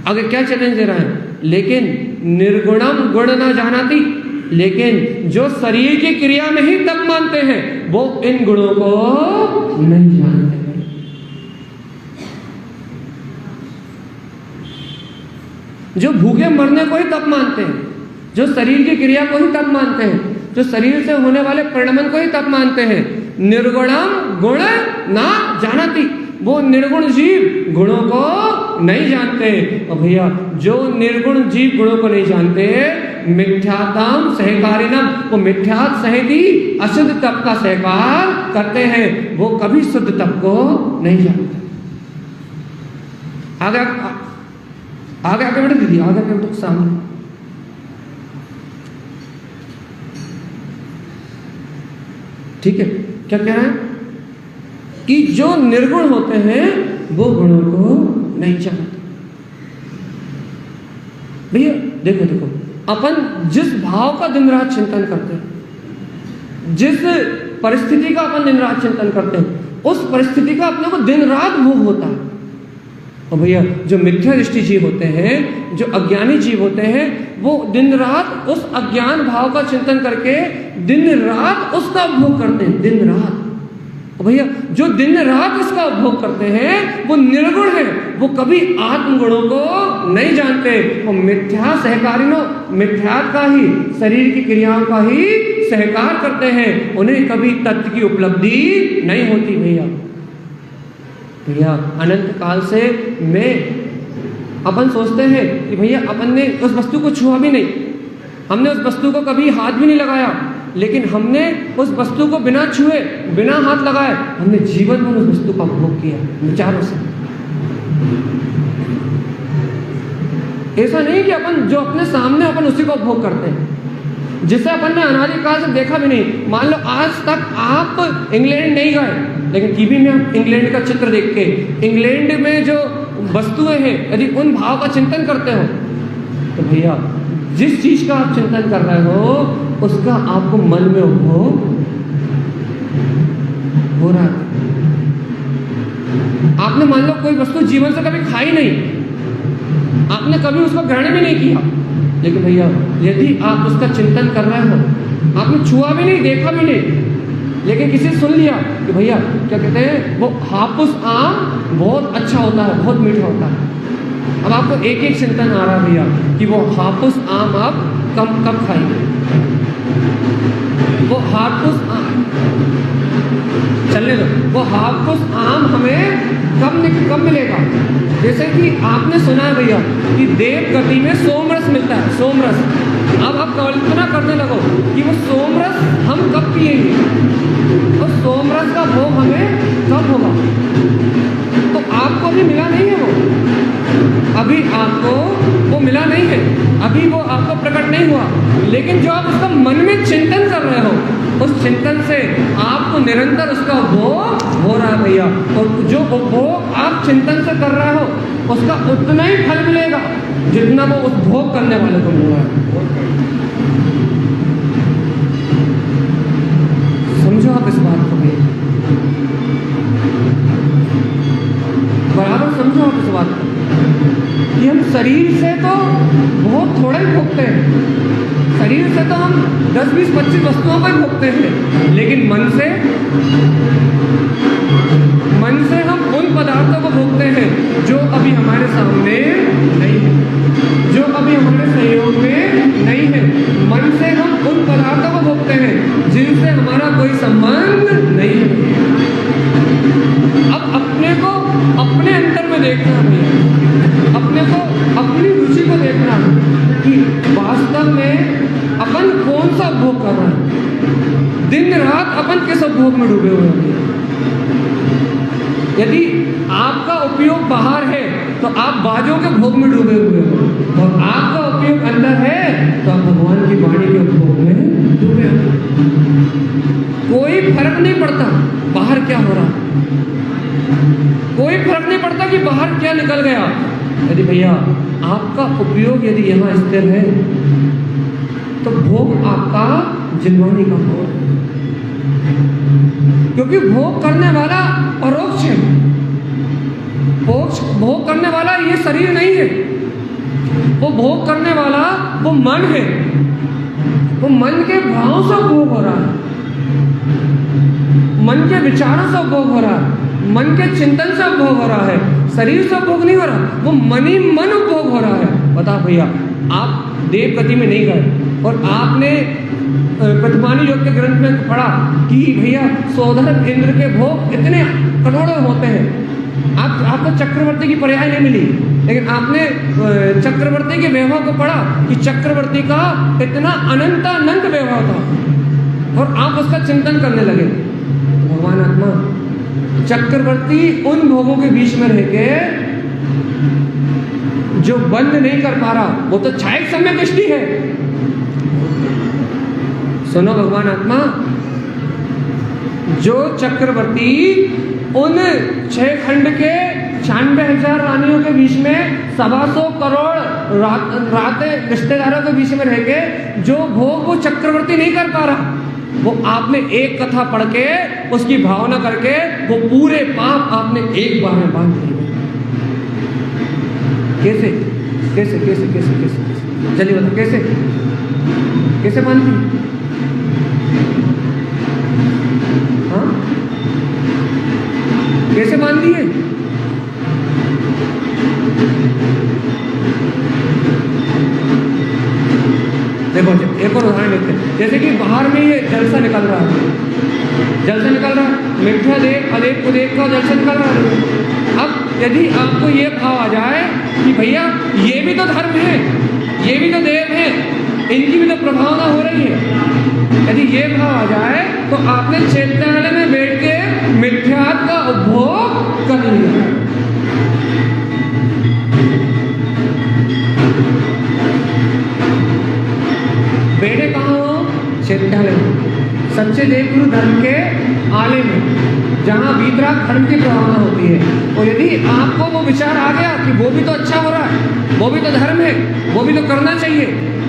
आगे क्या चैलेंज दे रहा है, लेकिन निर्गुणम गुण न जानाति, लेकिन जो शरीर की क्रिया में ही तप मानते हैं वो इन गुणों को नहीं जानते हैं। जो भूखे मरने को ही तप मानते हैं, जो शरीर की क्रिया को ही तप मानते हैं, जो शरीर से होने वाले परिणमन को ही तप मानते हैं, निर्गुणम गुण ना जानाति, वो निर्गुण जीव गुणों को नहीं जानते। और भैया जो निर्गुण जीव गुणों को नहीं जानते, मिथ्यात्म सहकारिणम, वो मिथ्यात् सहित अशुद्ध तप का सहकार करते हैं, वो कभी शुद्ध तप को नहीं जानते। आगे आगे बढ़े दीदी, आगे बढ़े सामने। ठीक है, क्या कह रहे हैं कि जो निर्गुण होते हैं वो गुणों को नहीं जानते। भैया देखो देखो, अपन जिस भाव का दिन रात चिंतन करते हैं, जिस परिस्थिति का अपन दिन रात चिंतन करते हैं, उस परिस्थिति का अपने को दिन रात भोग होता है। और भैया जो मिथ्या दृष्टि जीव होते हैं, जो अज्ञानी जीव होते हैं, वो दिन रात उस अज्ञान भाव का चिंतन करके दिन रात उसका उपभोग करते हैं, दिन रात। और भैया जो दिन रात इसका उपभोग करते हैं वो निर्गुण है, वो कभी आत्म गुणों को नहीं जानते, वो मिथ्या सहकारिणों, मिथ्या का ही, शरीर की क्रियाओं का ही सहकार करते हैं, उन्हें कभी तत्व की उपलब्धि नहीं होती। भैया अनंत काल से मैं अपन सोचते हैं कि भैया अपन ने उस वस्तु को छुआ भी नहीं, हमने उस वस्तु को कभी हाथ भी नहीं लगाया, लेकिन हमने उस वस्तु को बिना छुए, बिना हाथ लगाए, हमने जीवन भर उस वस्तु का उपभोग किया विचारों से। ऐसा नहीं कि अपन जो अपने सामने अपन उसी को उपभोग करते हैं, जिसे अपन ने अनादिकाल से देखा भी नहीं। मान लो आज तक आप इंग्लैंड नहीं गए, लेकिन टीवी में आप इंग्लैंड का चित्र देख के, इंग्लैंड में जो वस्तुएं हैं, यदि उन भाव का चिंतन करते हो, तो भैया जिस चीज का आप चिंतन कर रहे हो उसका आपको मन में उपभोग हो रहा है। आपने मान लो कोई वस्तु जीवन से कभी खाई नहीं, आपने कभी उसको ग्रहण भी नहीं किया, लेकिन भैया यदि आप उसका चिंतन कर रहे हो, आपने छुआ भी नहीं, देखा भी नहीं, लेकिन किसी सुन लिया कि भैया क्या कहते हैं वो हापुस आम बहुत अच्छा होता है, बहुत मीठा होता है। अब आपको एक एक चिंतन आ रहा है भैया कि वो हापुस आम आप कब खाएंगे, वो हापुस आम चलने दो, वो हापुस आम हमें कब मिलेगा। जैसे कि आपने सुना है भैया कि देव गति में सोमरस मिलता है, सोमरस। अब आप कल्पना करने लगो कि वो सोमरस हम कब पिएंगे और सोमरस का भोग हमें कब होगा। तो आपको अभी मिला नहीं है वो, अभी आपको वो मिला नहीं है, अभी वो आपको प्रकट नहीं हुआ, लेकिन जो आप उसका मन में चिंतन कर रहे हो उस चिंतन से आपको निरंतर उसका उपभोग हो रहा है भैया। और जो उपभोग आप चिंतन से कर रहे हो उसका उतना ही फल मिलेगा जितना वो उपभोग करने वाले को मिल रहा है। समझो आप इस बात को भैया, बराबर समझो आप इस बात को कि हम शरीर से तो बहुत थोड़ा ही भोगते हैं, शरीर से तो हम 10, 20, 25 वस्तुओं पर भोगते हैं, लेकिन मन से हम उन पदार्थों को भोगते हैं जो अभी हमारे सामने नहीं है, जो अभी हमारे सहयोग में नहीं है। मन से हम उन पदार्थों को भोगते हैं जिनसे हमारा कोई संबंध नहीं है। अब अपने को अपने अंतर में देखना है, अपने को अपनी रुचि को देखना है कि वास्तव में अपन कौन सा उपभोग कर रहे हैं, दिन रात अपन किस उपभोग में डूबे हुए हैं। यदि आपका उपयोग बाहर है तो आप बाजों के भोग में डूबे हुए हो, और आपका उपयोग अंदर है तो आप भगवान की वाणी के उपभोग में डूबे हो। कोई फर्क नहीं पड़ता बाहर क्या हो रहा, कोई फर्क नहीं पड़ता कि बाहर क्या निकल गया। यदि भैया आपका उपयोग यदि यहाँ स्थिर है तो भोग आपका जिन्वानी का भोग, क्योंकि भोग करने वाला परोक्ष है, भोग करने वाला ये शरीर नहीं है, वो भोग करने वाला वो मन है, वो मन के भावों से भोग हो रहा है, मन के विचारों से भोग हो रहा है, मन के चिंतन से भोग हो रहा है, शरीर से भोग नहीं हो रहा, वो मन ही मन भोग हो रहा है। बता भैया आप देव गति में नहीं गए और आपने प्रतिमानी योग के ग्रंथ में पढ़ा कि भैया सोधर इंद्र के भोग इतने करोड़ों होते हैं, आपको चक्रवर्ती की पर्याय नहीं मिली, लेकिन आपने चक्रवर्ती के वैभव को पढ़ा कि चक्रवर्ती का इतना अनंत वैभव था और आप उसका चिंतन करने लगे। भगवान आत्मा चक्रवर्ती उन भोगों के बीच में रह के जो बंद नहीं कर पा रहा वो तो क्षयिक समय दृष्टि है। सुनो भगवान आत्मा, जो चक्रवर्ती उन 6 खंड के 96,000 रानियों के बीच में 125 करोड़ रातें रिश्तेदारों के बीच में रह के जो भोग वो चक्रवर्ती नहीं कर पा रहा, वो आपने एक कथा पढ़ के उसकी भावना करके वो पूरे पाप आपने एक बार में बांध दिए। कैसे कैसे कैसे कैसे कैसे चलिए बताओ कैसे कैसे बांध दी? हाँ कैसे बांध दिए? देखो एक और उदाहरण लेते हैं, जैसे कि बाहर में ये जलसा निकल रहा है, मिथ्या देव अदेव कुदेव का जलसा निकल रहा है। अब यदि आपको ये भाव आ जाए कि भैया ये भी तो धर्म है, ये भी तो देव है, इनकी भी तो प्रभावना हो रही है, यदि ये भाव आ जाए तो आपने चैत्यालय में बैठ के मिथ्यात्व का उपभोग कर लिया। बैठे कहाँ हो? चैत्यालय में। सच्चे देव गुरु धर्म के आले में, जहाँ वीतराग धर्म की प्रभावना होती है। और यदि आपको वो विचार आ गया कि वो भी तो अच्छा हो रहा है, वो भी तो धर्म है, वो भी तो करना चाहिए,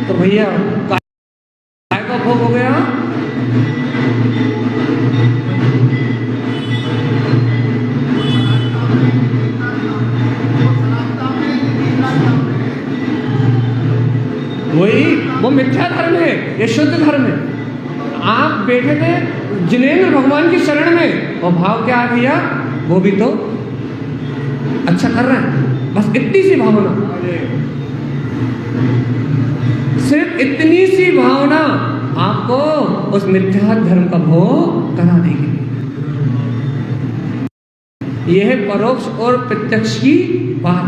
तो भैया काय का भोग हो गया? वही वो मिथ्या धर्म है, ये शुद्ध धर्म है। आप बैठे थे जिनेंद्र भगवान की शरण में, और भाव क्या है भैया? वो भी तो अच्छा कर रहे हैं, बस इतनी सी भावना, सिर्फ इतनी सी भावना आपको उस मिथ्या धर्म का भोग करा देगी। यह है परोक्ष और प्रत्यक्ष की बात,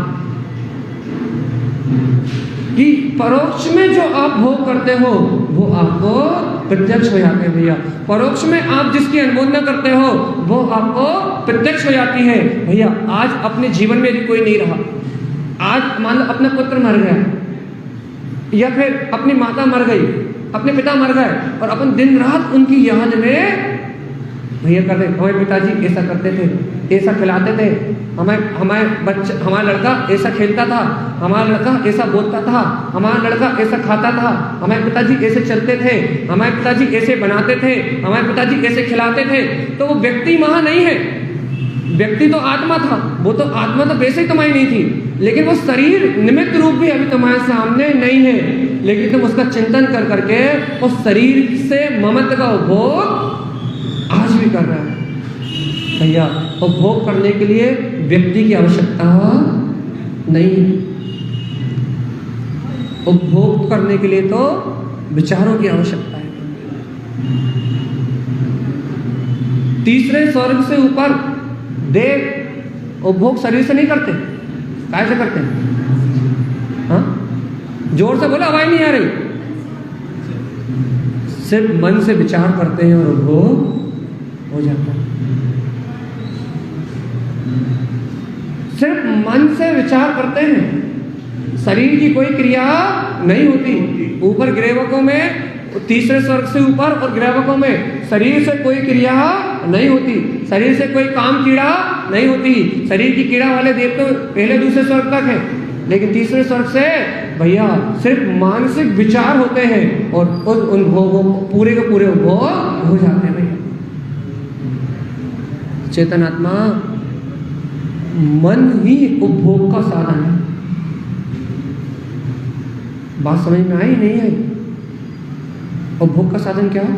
कि परोक्ष में जो आप भोग करते हो वो आपको प्रत्यक्ष हो जाते हैं भैया। परोक्ष में आप जिसकी अनुमोदना करते हो वो आपको प्रत्यक्ष हो जाती है भैया। आज अपने जीवन में यदि कोई नहीं रहा, आज मान लो अपना पुत्र मर गया, या फिर अपनी माता मर गई, अपने पिता मर गए, और अपन दिन रात उनकी याद में भैया करते, हमारे पिताजी ऐसा करते थे, ऐसा खिलाते थे, हमारा लड़का ऐसा खेलता था, हमारा लड़का ऐसा बोलता था, हमारा लड़का ऐसा खाता था, हमारे पिताजी ऐसे चलते थे, हमारे पिताजी ऐसे बनाते थे, हमारे पिताजी ऐसे खिलाते थे। तो वो व्यक्ति वहाँ नहीं है, व्यक्ति तो आत्मा था, वो तो आत्मा तो वैसे ही तुम्हारी नहीं थी, लेकिन वो शरीर निमित्त रूप भी अभी तुम्हारे सामने नहीं है, लेकिन तुम उसका चिंतन कर करके उस शरीर से ममत्व का उपभोग आज भी कर रहा है भैया। उपभोग करने के लिए व्यक्ति की आवश्यकता नहीं है, उपभोग करने के लिए तो विचारों की आवश्यकता है। तीसरे स्वर्ग से ऊपर देव उपभोग शरीर से नहीं करते, कैसे करते हैं? हाँ, जोर से बोला, आवाज नहीं आ रही। सिर्फ मन से विचार करते हैं और उपभोग हो जाता है। सिर्फ मन से विचार करते हैं, शरीर की कोई क्रिया नहीं होती। ऊपर ग्रेवकों में, तीसरे स्वर्ग से ऊपर और ग्रेवकों में शरीर से कोई क्रिया नहीं होती, शरीर से कोई काम कीड़ा नहीं होती। शरीर की कीड़ा वाले देव तो पहले दूसरे स्वर्ग तक है, लेकिन तीसरे स्वर्ग से भैया सिर्फ मानसिक विचार होते हैं और उन भोगों पूरे के पूरे भोग हो जाते हैं भैया। चेतन आत्मा मन ही उपभोग का साधन है। बात समझ में आई नहीं आई? उपभोग का साधन क्या है?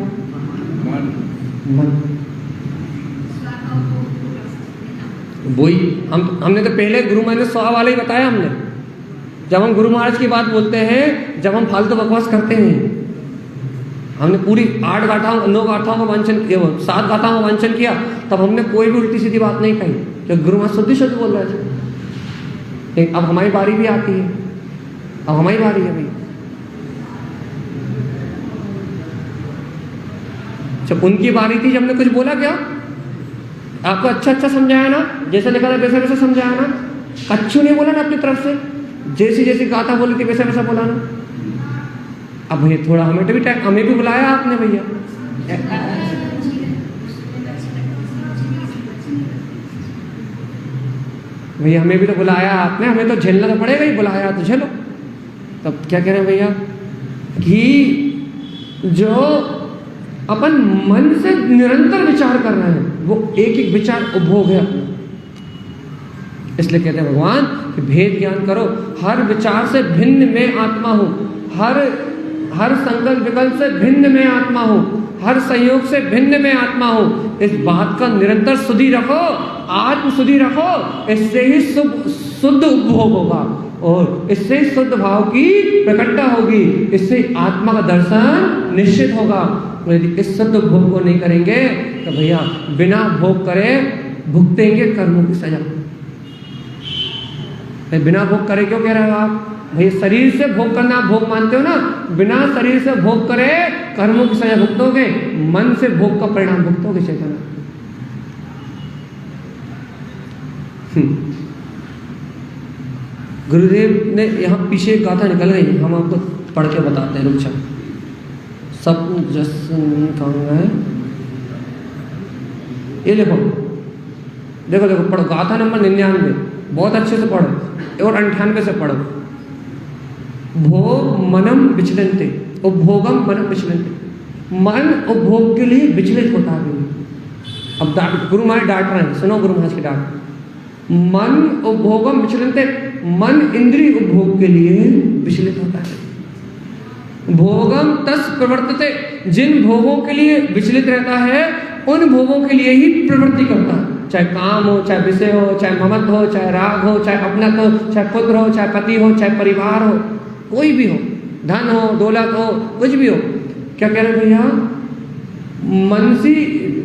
मन। वही हमने तो पहले गुरु महाराज 100 वाले ही बताया हमने। जब हम गुरु महाराज की बात बोलते हैं, जब हम फालतू बकवास करते हैं, हमने पूरी 8 गाथाओं 9 गाथाओं का वांचन किया, 7 गाथाओं का वांचन किया, तब हमने कोई भी उल्टी सीधी बात नहीं कही, जो गुरु महाराज शुद्ध बोल रहे थे। लेकिन अब हमारी बारी भी आती है, अब हमारी बारी है भाई। जब उनकी बारी थी, जब हमने कुछ बोला क्या? आपको अच्छा समझाया ना, जैसा लिखा था वैसा वैसा समझाया ना, कच्छू नहीं बोला ना अपनी तरफ से, जैसी गाथा बोली थी वैसा वैसा बोला ना। अब भैया थोड़ा हमें भी बुलाया आपने भैया। भैया हमें भी तो बुलाया आपने, हमें तो झेलना तो पड़ेगा ही, बुलाया तो झेलो। तब क्या कह रहे हैं भैया कि जो अपन मन से निरंतर विचार कर रहे हैं वो एक एक विचार उपभोग है अपना। इसलिए कहते हैं भगवान कि भेद ज्ञान करो, हर विचार से भिन्न में आत्मा हो, हर संकल्प विकल्प से भिन्न में आत्मा हो, हर संयोग से भिन्न में आत्मा हो। इस बात का निरंतर शुद्धि रखो, आत्म शुद्धि रखो, इससे ही शुद्ध उपभोग होगा और इससे शुद्ध भाव की प्रकटता होगी, इससे आत्मा का दर्शन निश्चित होगा। यदि इस शुद्ध भोग को नहीं करेंगे तो भैया बिना भोग करे भुगतेंगे कर्मों की सजा। बिना भोग करे क्यों कह रहे हो आप? भाई शरीर से भोग करना आप भोग मानते हो ना, बिना शरीर से भोग करे कर्मों की सजा भुगतोगे, मन से भोग का परिणाम भुगतोगे चेतना। गुरुदेव ने यहाँ पीछे एक गाथा निकल गई, हम आपको पढ़ के बताते हैं। रुक सब जस कहाँ है ये देखो देखो देखो, पढ़ो गाथा नंबर 99, बहुत अच्छे से पढ़ो, और 98 से पढ़ो। भोग मनम विचलन्ते, उपभोगम मनम विचलन्ते, मन उपभोग के लिए विचलित होता है। अब गुरु महाराज डांट रहे हैं, सुनो गुरु महाराज की डांट। मन उपभोगम विचलन्ते, मन इंद्रिय उपभोग के लिए विचलित होता है। भोगम तस् प्रवर्तते, जिन भोगों के लिए विचलित रहता है उन भोगों के लिए ही प्रवृत्ति करता है। चाहे काम हो, चाहे विषय हो, चाहे ममत्व हो, चाहे राग हो, चाहे अपनत्व हो, चाहे पुत्र हो, चाहे पति हो, चाहे परिवार हो, कोई भी हो, धन हो, दौलत हो, कुछ भी हो। क्या कह रहे हैं भैया? मनसी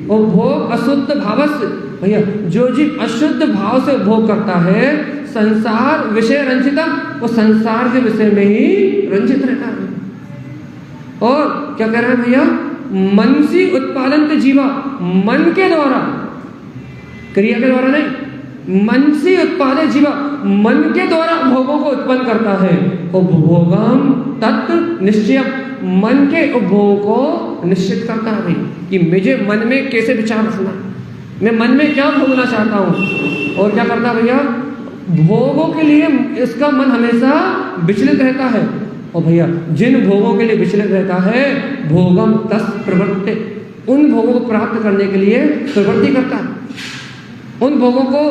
उपभोग अशुद्ध भावस्य, भैया जो जीव अशुद्ध भाव से उपभोग करता है, संसार विषय रंजिता, वो संसार के विषय में ही रंजित रहता है। और क्या कह रहे हैं भैया? मनसी उत्पादन के जीवा, मन के द्वारा, क्रिया के द्वारा नहीं, मन से उत्पादित जीवा मन के द्वारा भोगों को उत्पन्न करता है। उपभोगम तत्व निश्चय, मन के उपभोगों को निश्चित करता है कि मुझे मन में कैसे विचार रखना, मैं मन में क्या भोगना चाहता हूँ। और क्या करता भैया? भोगों के लिए इसका मन हमेशा विचलित रहता है। और भैया जिन भोगों के लिए विचलित रहता है, भोगम तस् प्रवृत्ति, उन भोगों को प्राप्त करने के लिए प्रवृत्ति करता है, उन भोगों को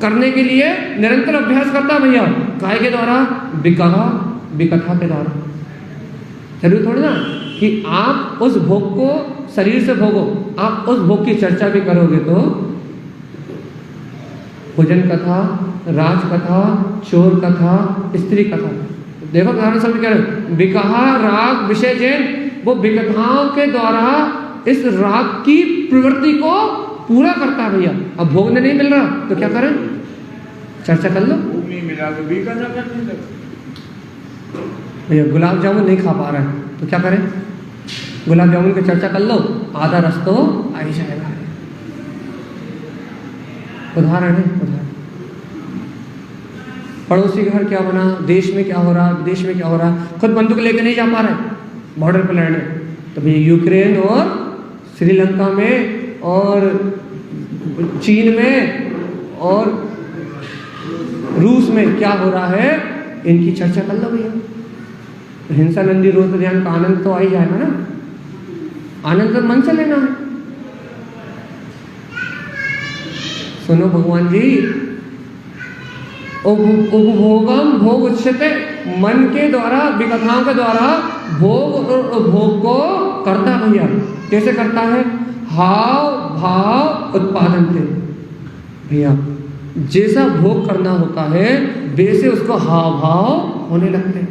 करने के लिए निरंतर अभ्यास करता है भैया। काय के द्वारा? विकहा, विकथा के द्वारा। जरूरी थोड़ी ना कि आप उस भोग को शरीर से भोगो, आप उस भोग की चर्चा भी करोगे तो भोजन कथा, राज कथा, चोर कथा, स्त्री कथा, देखो उदाहरण सब कह रहे विकहा राग विषय जैन, वो विकथाओं के द्वारा इस राग की प्रवृत्ति को पूरा करता है भैया। अब भोग नहीं मिल रहा तो क्या करें? चर्चा कर लो। भोग नहीं मिला तो भी करना करने लगे भैया। गुलाब जामुन नहीं खा पा रहे हैं तो क्या करें? गुलाब जामुन की चर्चा कर लो, आधा रस तो आ ही जाएगा। उदाहरण है, उदाहरण। पड़ोसी के घर क्या बना, देश में क्या हो रहा, विदेश में क्या हो रहा, खुद बंदूक लेके नहीं जा पा रहे बॉर्डर पर लड़ने, तो भैया यूक्रेन और श्रीलंका में और चीन में और रूस में क्या हो रहा है, इनकी चर्चा कर लो भैया। हिंसा नंदी रोज ध्यान का आनंद तो आ ही जाएगा ना, आनंद तो मन से लेना है। सुनो भगवान जी, उपभोगम भोग उच्चते, मन के द्वारा विकथाओं के द्वारा भोग और उपभोग को करता भैया। कैसे करता है? हाव भाव उत्पादन थे भैया। जैसा भोग करना होता है वैसे उसको हाव भाव होने लगते हैं,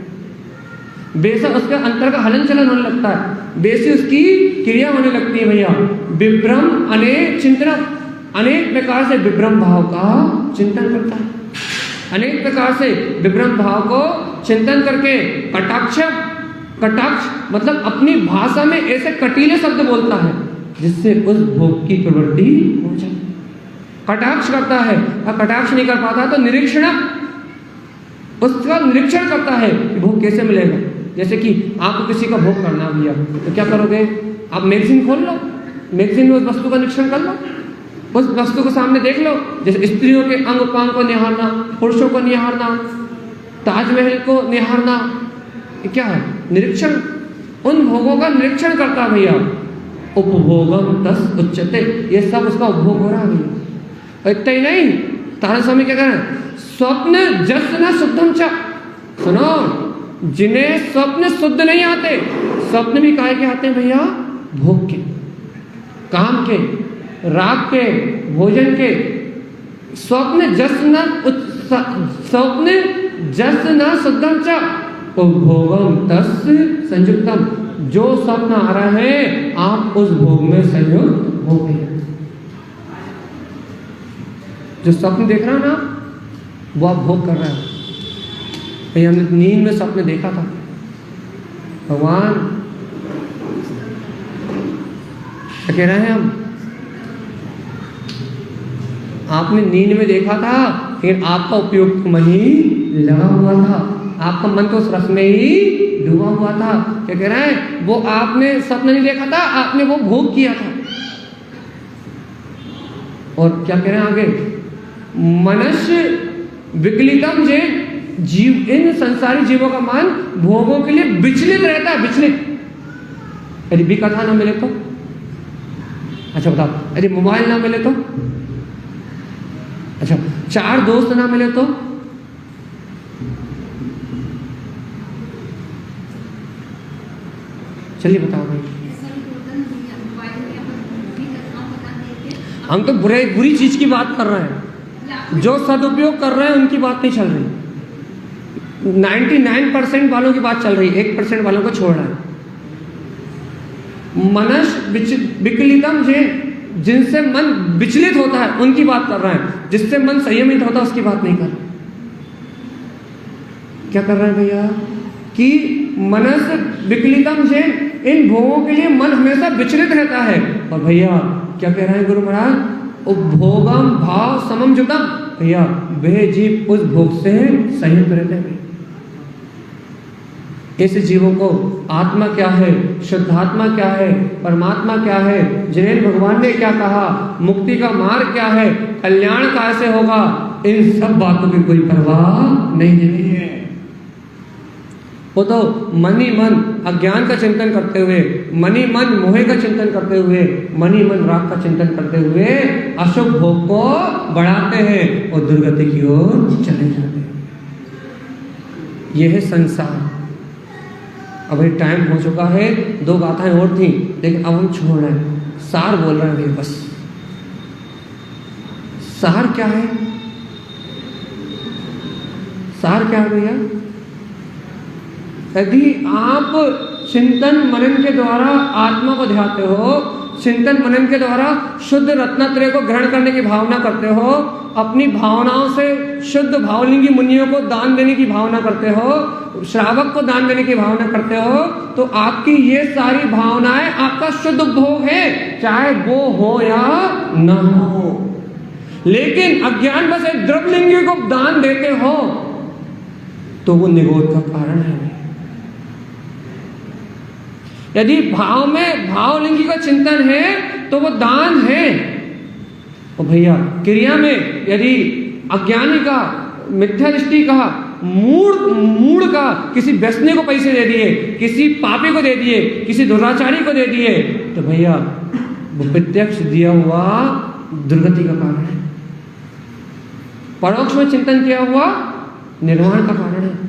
वैसा उसके अंतर का हलन चलन होने लगता है, वैसे उसकी क्रिया होने लगती है भैया। विभ्रम अनेक चिंतन, अनेक प्रकार से विभ्रम भाव का चिंतन करता है, अनेक प्रकार से विभ्रम भाव को चिंतन करके कटाक्ष, कटाक्ष मतलब अपनी भाषा में ऐसे कटीले शब्द बोलता है जिससे उस भोग की प्रवृत्ति हो जाए। कटाक्ष करता है, और कटाक्ष नहीं कर पाता तो निरीक्षण, उसका निरीक्षण करता है कि भोग कैसे मिलेगा। जैसे कि आपको किसी का भोग करना भैया, तो क्या करोगे? आप मैगजीन खोल लो, मैगजीन में उस वस्तु का निरीक्षण कर लो, उस वस्तु को सामने देख लो। जैसे स्त्रियों के अंग पांग को निहारना, पुरुषों को निहारना, ताजमहल को निहारना, ये क्या है? निरीक्षण। उन भोगों का निरीक्षण करता भैया। उपभोगम तस् उच्चते, ये सब उसका उपभोग हो रहा है भैया। इतना ही नहीं, तारा स्वामी क्या कह रहे हैं? स्वप्न जस न शुद्धम च, सुनो, जिन्हें स्वप्न शुद्ध नहीं आते, स्वप्न भी काहे के आते हैं भैया? भोग के, काम के, राग के, भोजन के। स्वप्न जस न स्वप्न जस न शुद्धम च उपभोगम तस् संयुक्तम, जो स्वप्न आ रहा है आप उस भोग में संयुक्त हो गए। जो स्वप्न देख रहा है ना वो आप भोग कर रहे हैं भैया। हमने नींद में स्वप्न देखा था, भगवान क्या कह रहे हैं हम? आपने नींद में देखा था, लेकिन आपका उपयोग मन ही लगा हुआ था, आपका मन तो उस रस में ही डूबा हुआ था। क्या कह रहे हैं? वो आपने स्वप्न नहीं देखा था, आपने वो भोग किया था। और क्या कह रहे हैं आगे, मनुष्य विकलितम जे जीव, इन संसारी जीवों का मन भोगों के लिए विचलित रहता है, विचलित। यदि भी कथा ना मिले तो, अच्छा बताओ, यदि मोबाइल ना मिले तो, अच्छा 4 दोस्त ना मिले तो, चलिए बताओ भाई। हम तो बुरी चीज की बात कर रहे हैं, जो सदुपयोग कर रहे हैं उनकी बात नहीं चल रही। 99% वालों की बात चल रही है, 1% वालों को छोड़ रहा है। मनुष्य विकलितम जिनसे मन विचलित होता है उनकी बात कर रहे हैं, जिससे मन संयमित होता है उसकी बात नहीं कर रहे। क्या कर रहे हैं भैया कि मनुष्य विकलितम इन भोगों के लिए मन हमेशा विचलित रहता है। और भैया क्या कह रहे हैं गुरु महाराज, उपभोगम भाव समम जुतम, भैया वे जीव उस भोग से संयत रहते हैं। ऐसे जीवों को आत्मा क्या है, शुद्धात्मा क्या है, परमात्मा क्या है, जिन्हें भगवान ने क्या कहा, मुक्ति का मार्ग क्या है, कल्याण कैसे होगा, इन सब बातों की कोई परवाह नहीं है। वो तो मन ही मन अज्ञान का चिंतन करते हुए, मन ही मन मोह का चिंतन करते हुए, मन ही मन राग का चिंतन करते हुए अशुभ भोग को बढ़ाते हैं और दुर्गति की ओर चले जाते हैं। यह है संसार। अब ये टाइम हो चुका है, 2 गाथाएं और थी लेकिन अब हम छोड़ रहे हैं, सार बोल रहे हैं बस। सार क्या है, सार क्या है भैया? यदि आप चिंतन मनन के द्वारा आत्मा को ध्याते हो, चिंतन मनन के द्वारा शुद्ध रत्नत्रय को ग्रहण करने की भावना करते हो, अपनी भावनाओं से शुद्ध भावलिंगी मुनियों को दान देने की भावना करते हो, श्रावक को दान देने की भावना करते हो, तो आपकी ये सारी भावनाएं आपका शुद्ध उपभोग है, चाहे वो हो या न हो। लेकिन अज्ञान बस एक द्रव्यलिंगी को दान देते हो तो वो निगोध का कारण है। यदि भाव में भावलिंगी का चिंतन है तो वो दान है। और भैया क्रिया में यदि अज्ञानी का, मिथ्या दृष्टि का, मूढ़ का किसी व्यसनी को पैसे दे दिए, किसी पापी को दे दिए, किसी दुराचारी को दे दिए, तो भैया वो प्रत्यक्ष दिया हुआ दुर्गति का कारण है। परोक्ष में चिंतन किया हुआ निर्वाण का कारण है।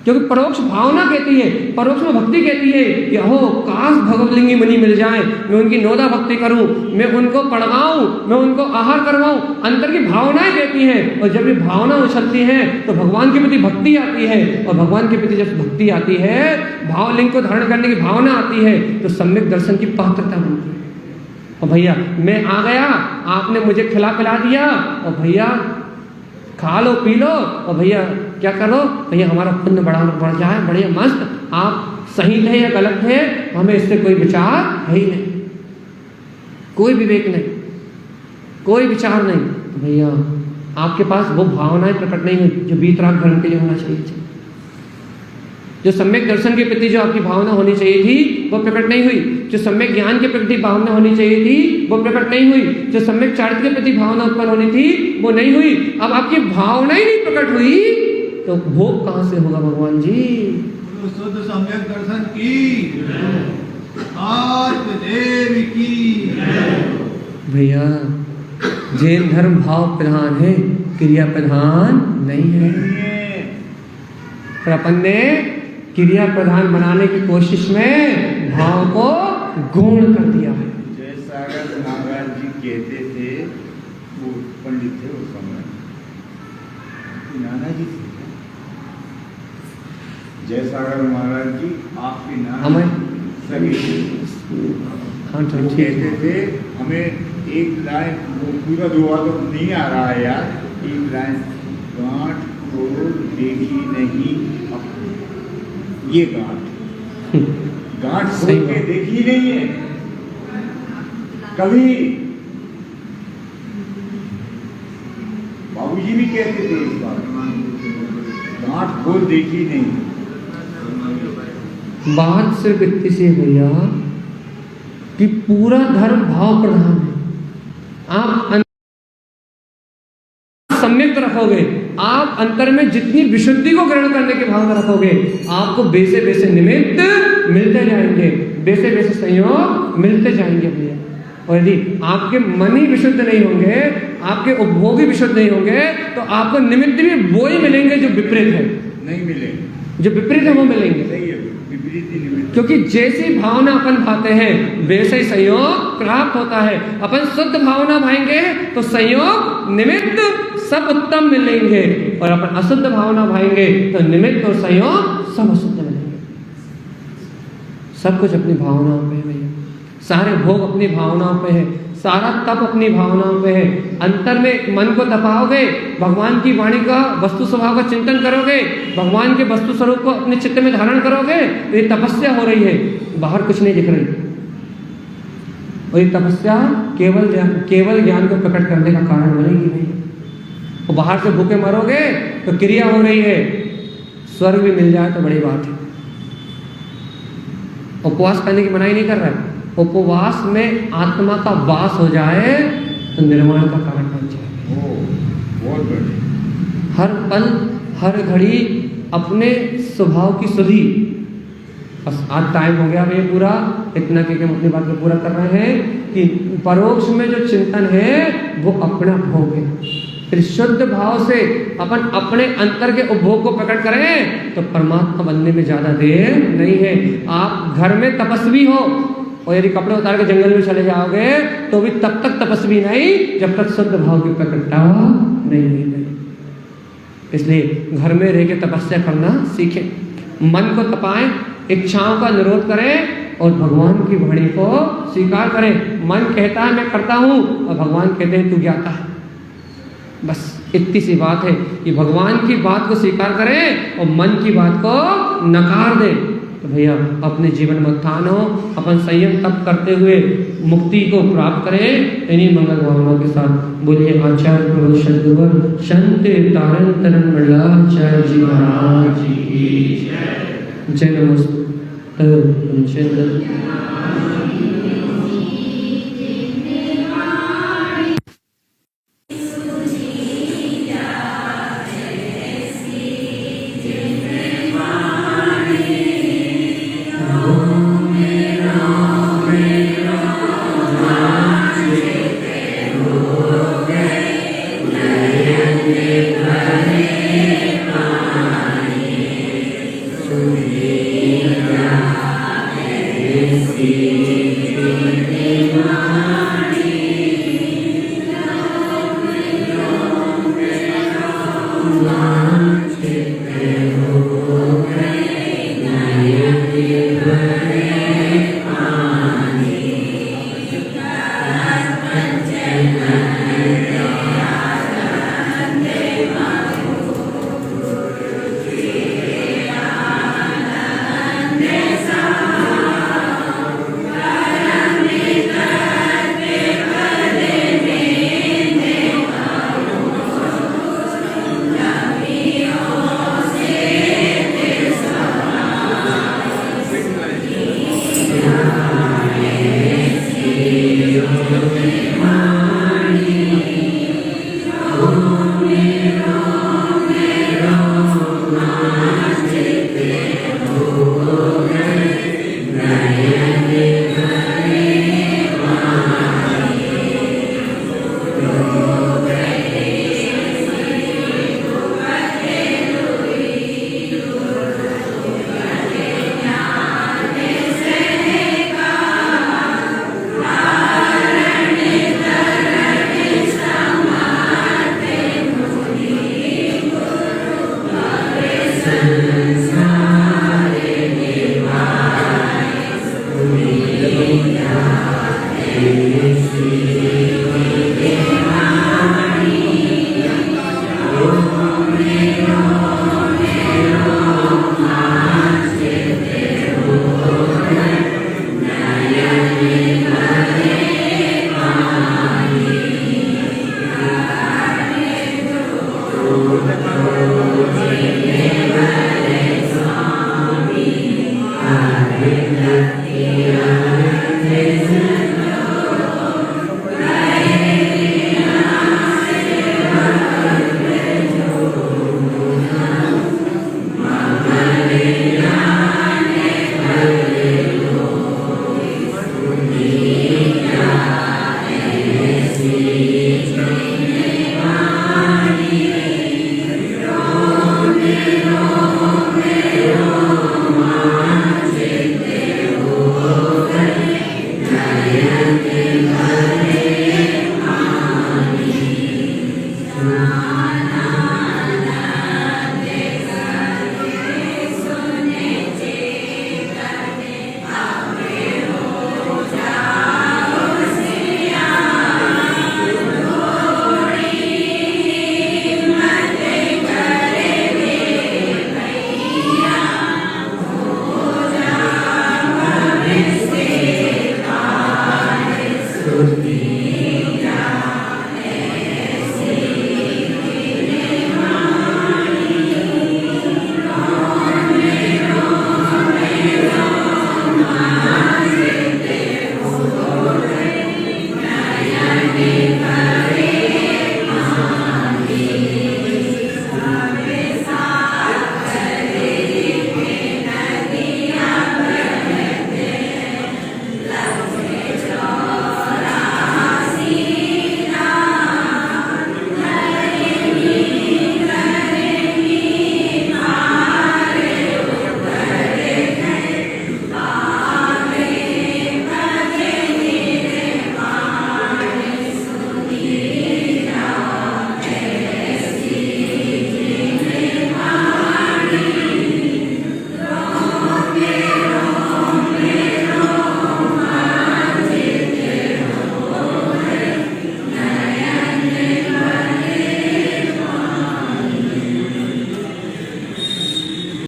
क्योंकि परोक्ष भावना कहती है, परोक्ष में भक्ति कहती है कि हो काश भगवतलिंगी मुनि मिल जाए, मैं उनकी नोदा भक्ति करूं, मैं उनको पढ़वाऊं, मैं उनको आहार करवाऊं। अंतर की भावनाएं कहती हैं, और जब ये भावना उछलती है तो भगवान के प्रति भक्ति आती है, और भगवान के प्रति जब भक्ति आती है, भावलिंग को धारण करने की भावना आती है, तो सम्यक दर्शन की पात्रता बनती है। और भैया मैं आ गया, आपने मुझे खिला पिला दिया, और भैया खा लो पी लो, और भैया क्या करो, भैया हमारा पुण्य बढ़ जाए, बढ़िया मस्त, आप सही थे या गलत थे, हमें इससे कोई विचार है ही नहीं, कोई विवेक नहीं, कोई विचार नहीं। तो भैया आपके पास वो भावनाएं प्रकट नहीं हुई जो वीतराग धर्म के लिए होना चाहिए। जो सम्यक दर्शन के प्रति जो आपकी भावना होनी चाहिए थी वो प्रकट नहीं हुई, जो सम्यक ज्ञान के प्रति भावना होनी चाहिए थी वो प्रकट नहीं हुई, जो सम्यक चारित्र के प्रति भावना उत्पन्न होनी थी वो नहीं हुई। अब आपकी भावना ही नहीं प्रकट हुई तो भोग कहां से होगा भगवान जी? शुद्ध सम्यक दर्शन की, आत्मदेव की। भैया जैन धर्म भाव प्रधान है, क्रिया प्रधान नहीं है। पर अपन ने क्रिया प्रधान बनाने की कोशिश में भाव को गौण कर दिया है। जयसागर महाराज जी कहते थे, वो पंडित थे उस समय, नाना जी थे। जयसागर महाराज जी आपके नाना सगे, हाँ वो कहते थे हमें एक लाइन, वो पूरा दुआ तो नहीं आ रहा है यार, एक लाइन, गांठ को देखी नहीं, ये गांठ खोल के देखी नहीं है कभी। बाबूजी भी कहते थे इस बात, गांठ खोल देखी नहीं। बात सिर्फ इतनी सी है भैया कि पूरा धर्म भाव प्रधान है। आप सम्यक रखोगे, आप अंतर में जितनी विशुद्धि को ग्रहण करने की भावना रखोगे, आपको बेसे बेसे निमित्त मिलते जाएंगे, बेसे बेसे संयोग मिलते जाएंगे भैया। और यदि आपके मन ही विशुद्ध नहीं होंगे, आपके उपभोग ही विशुद्ध नहीं होंगे, तो आपको निमित्त भी वो ही मिलेंगे जो विपरीत है, नहीं मिले, जो विपरीत है वो मिलेंगे। सही है, विपरीत ही निमित्त। क्योंकि जैसी भावना अपन भाते हैं वैसे ही संयोग प्राप्त होता है। अपन शुद्ध भावना भाएंगे तो संयोग निमित्त सब उत्तम मिलेंगे, और अपन अशुद्ध भावना भाएंगे तो निमित्त और संयोग सब अशुद्ध मिलेंगे। सब कुछ अपनी भावनाओं पे है भैया, सारे भोग अपनी भावनाओं पे है, सारा तप अपनी भावनाओं पे है। अंतर में मन को तपाओगे, भगवान की वाणी का वस्तु स्वभाव का चिंतन करोगे, भगवान के वस्तु स्वरूप को अपने चित्त में धारण करोगे, तो ये तपस्या हो रही है, बाहर कुछ नहीं दिख रही। और ये तपस्या केवल ज्ञान को प्रकट करने का कारण बनेगी नहीं। और बाहर से भूखे मरोगे तो क्रिया हो रही है, स्वर्ग भी मिल जाए तो बड़ी बात है। उपवास करने की मनाही नहीं कर रहा है, उपवास में आत्मा का वास हो जाए तो निर्वाण का कारण बन जाए। बहुत बढ़िया। हर पल हर घड़ी अपने स्वभाव की सुधि। बस आज टाइम हो गया भैया पूरा, इतना कि हम अपनी बात को पूरा कर रहे हैं कि परोक्ष में जो चिंतन है वो अपना भोग है। फिर शुद्ध भाव से अपन अपने अंतर के उपभोग को प्रकट करें तो परमात्मा बनने में ज़्यादा देर नहीं है। आप घर में तपस्वी हो और यदि कपड़े उतार के जंगल में चले जाओगे तो भी तब तक तपस्वी नहीं जब तक शुद्ध भाव की प्रकटता नहीं हुई। इसलिए घर में रह के तपस्या करना सीखें, मन को तपाएं, इच्छाओं का निरोध करें और भगवान की वाणी को स्वीकार करें। मन कहता है मैं करता हूँ और भगवान कहते हैं तू ज्ञाता है। बस इतनी सी बात है कि भगवान की बात को स्वीकार करें और मन की बात को नकार दें, तो भैया अपने जीवन में उत्थान हो, अपन संयम तप करते हुए मुक्ति को प्राप्त करें। इन्हीं मंगल भावनाओं के साथ बोलिए आचार्य प्रभु सद्गुरु संत तारण तरन मंडलाचार्य जी महाराज की जय। नमस्ते। Amen.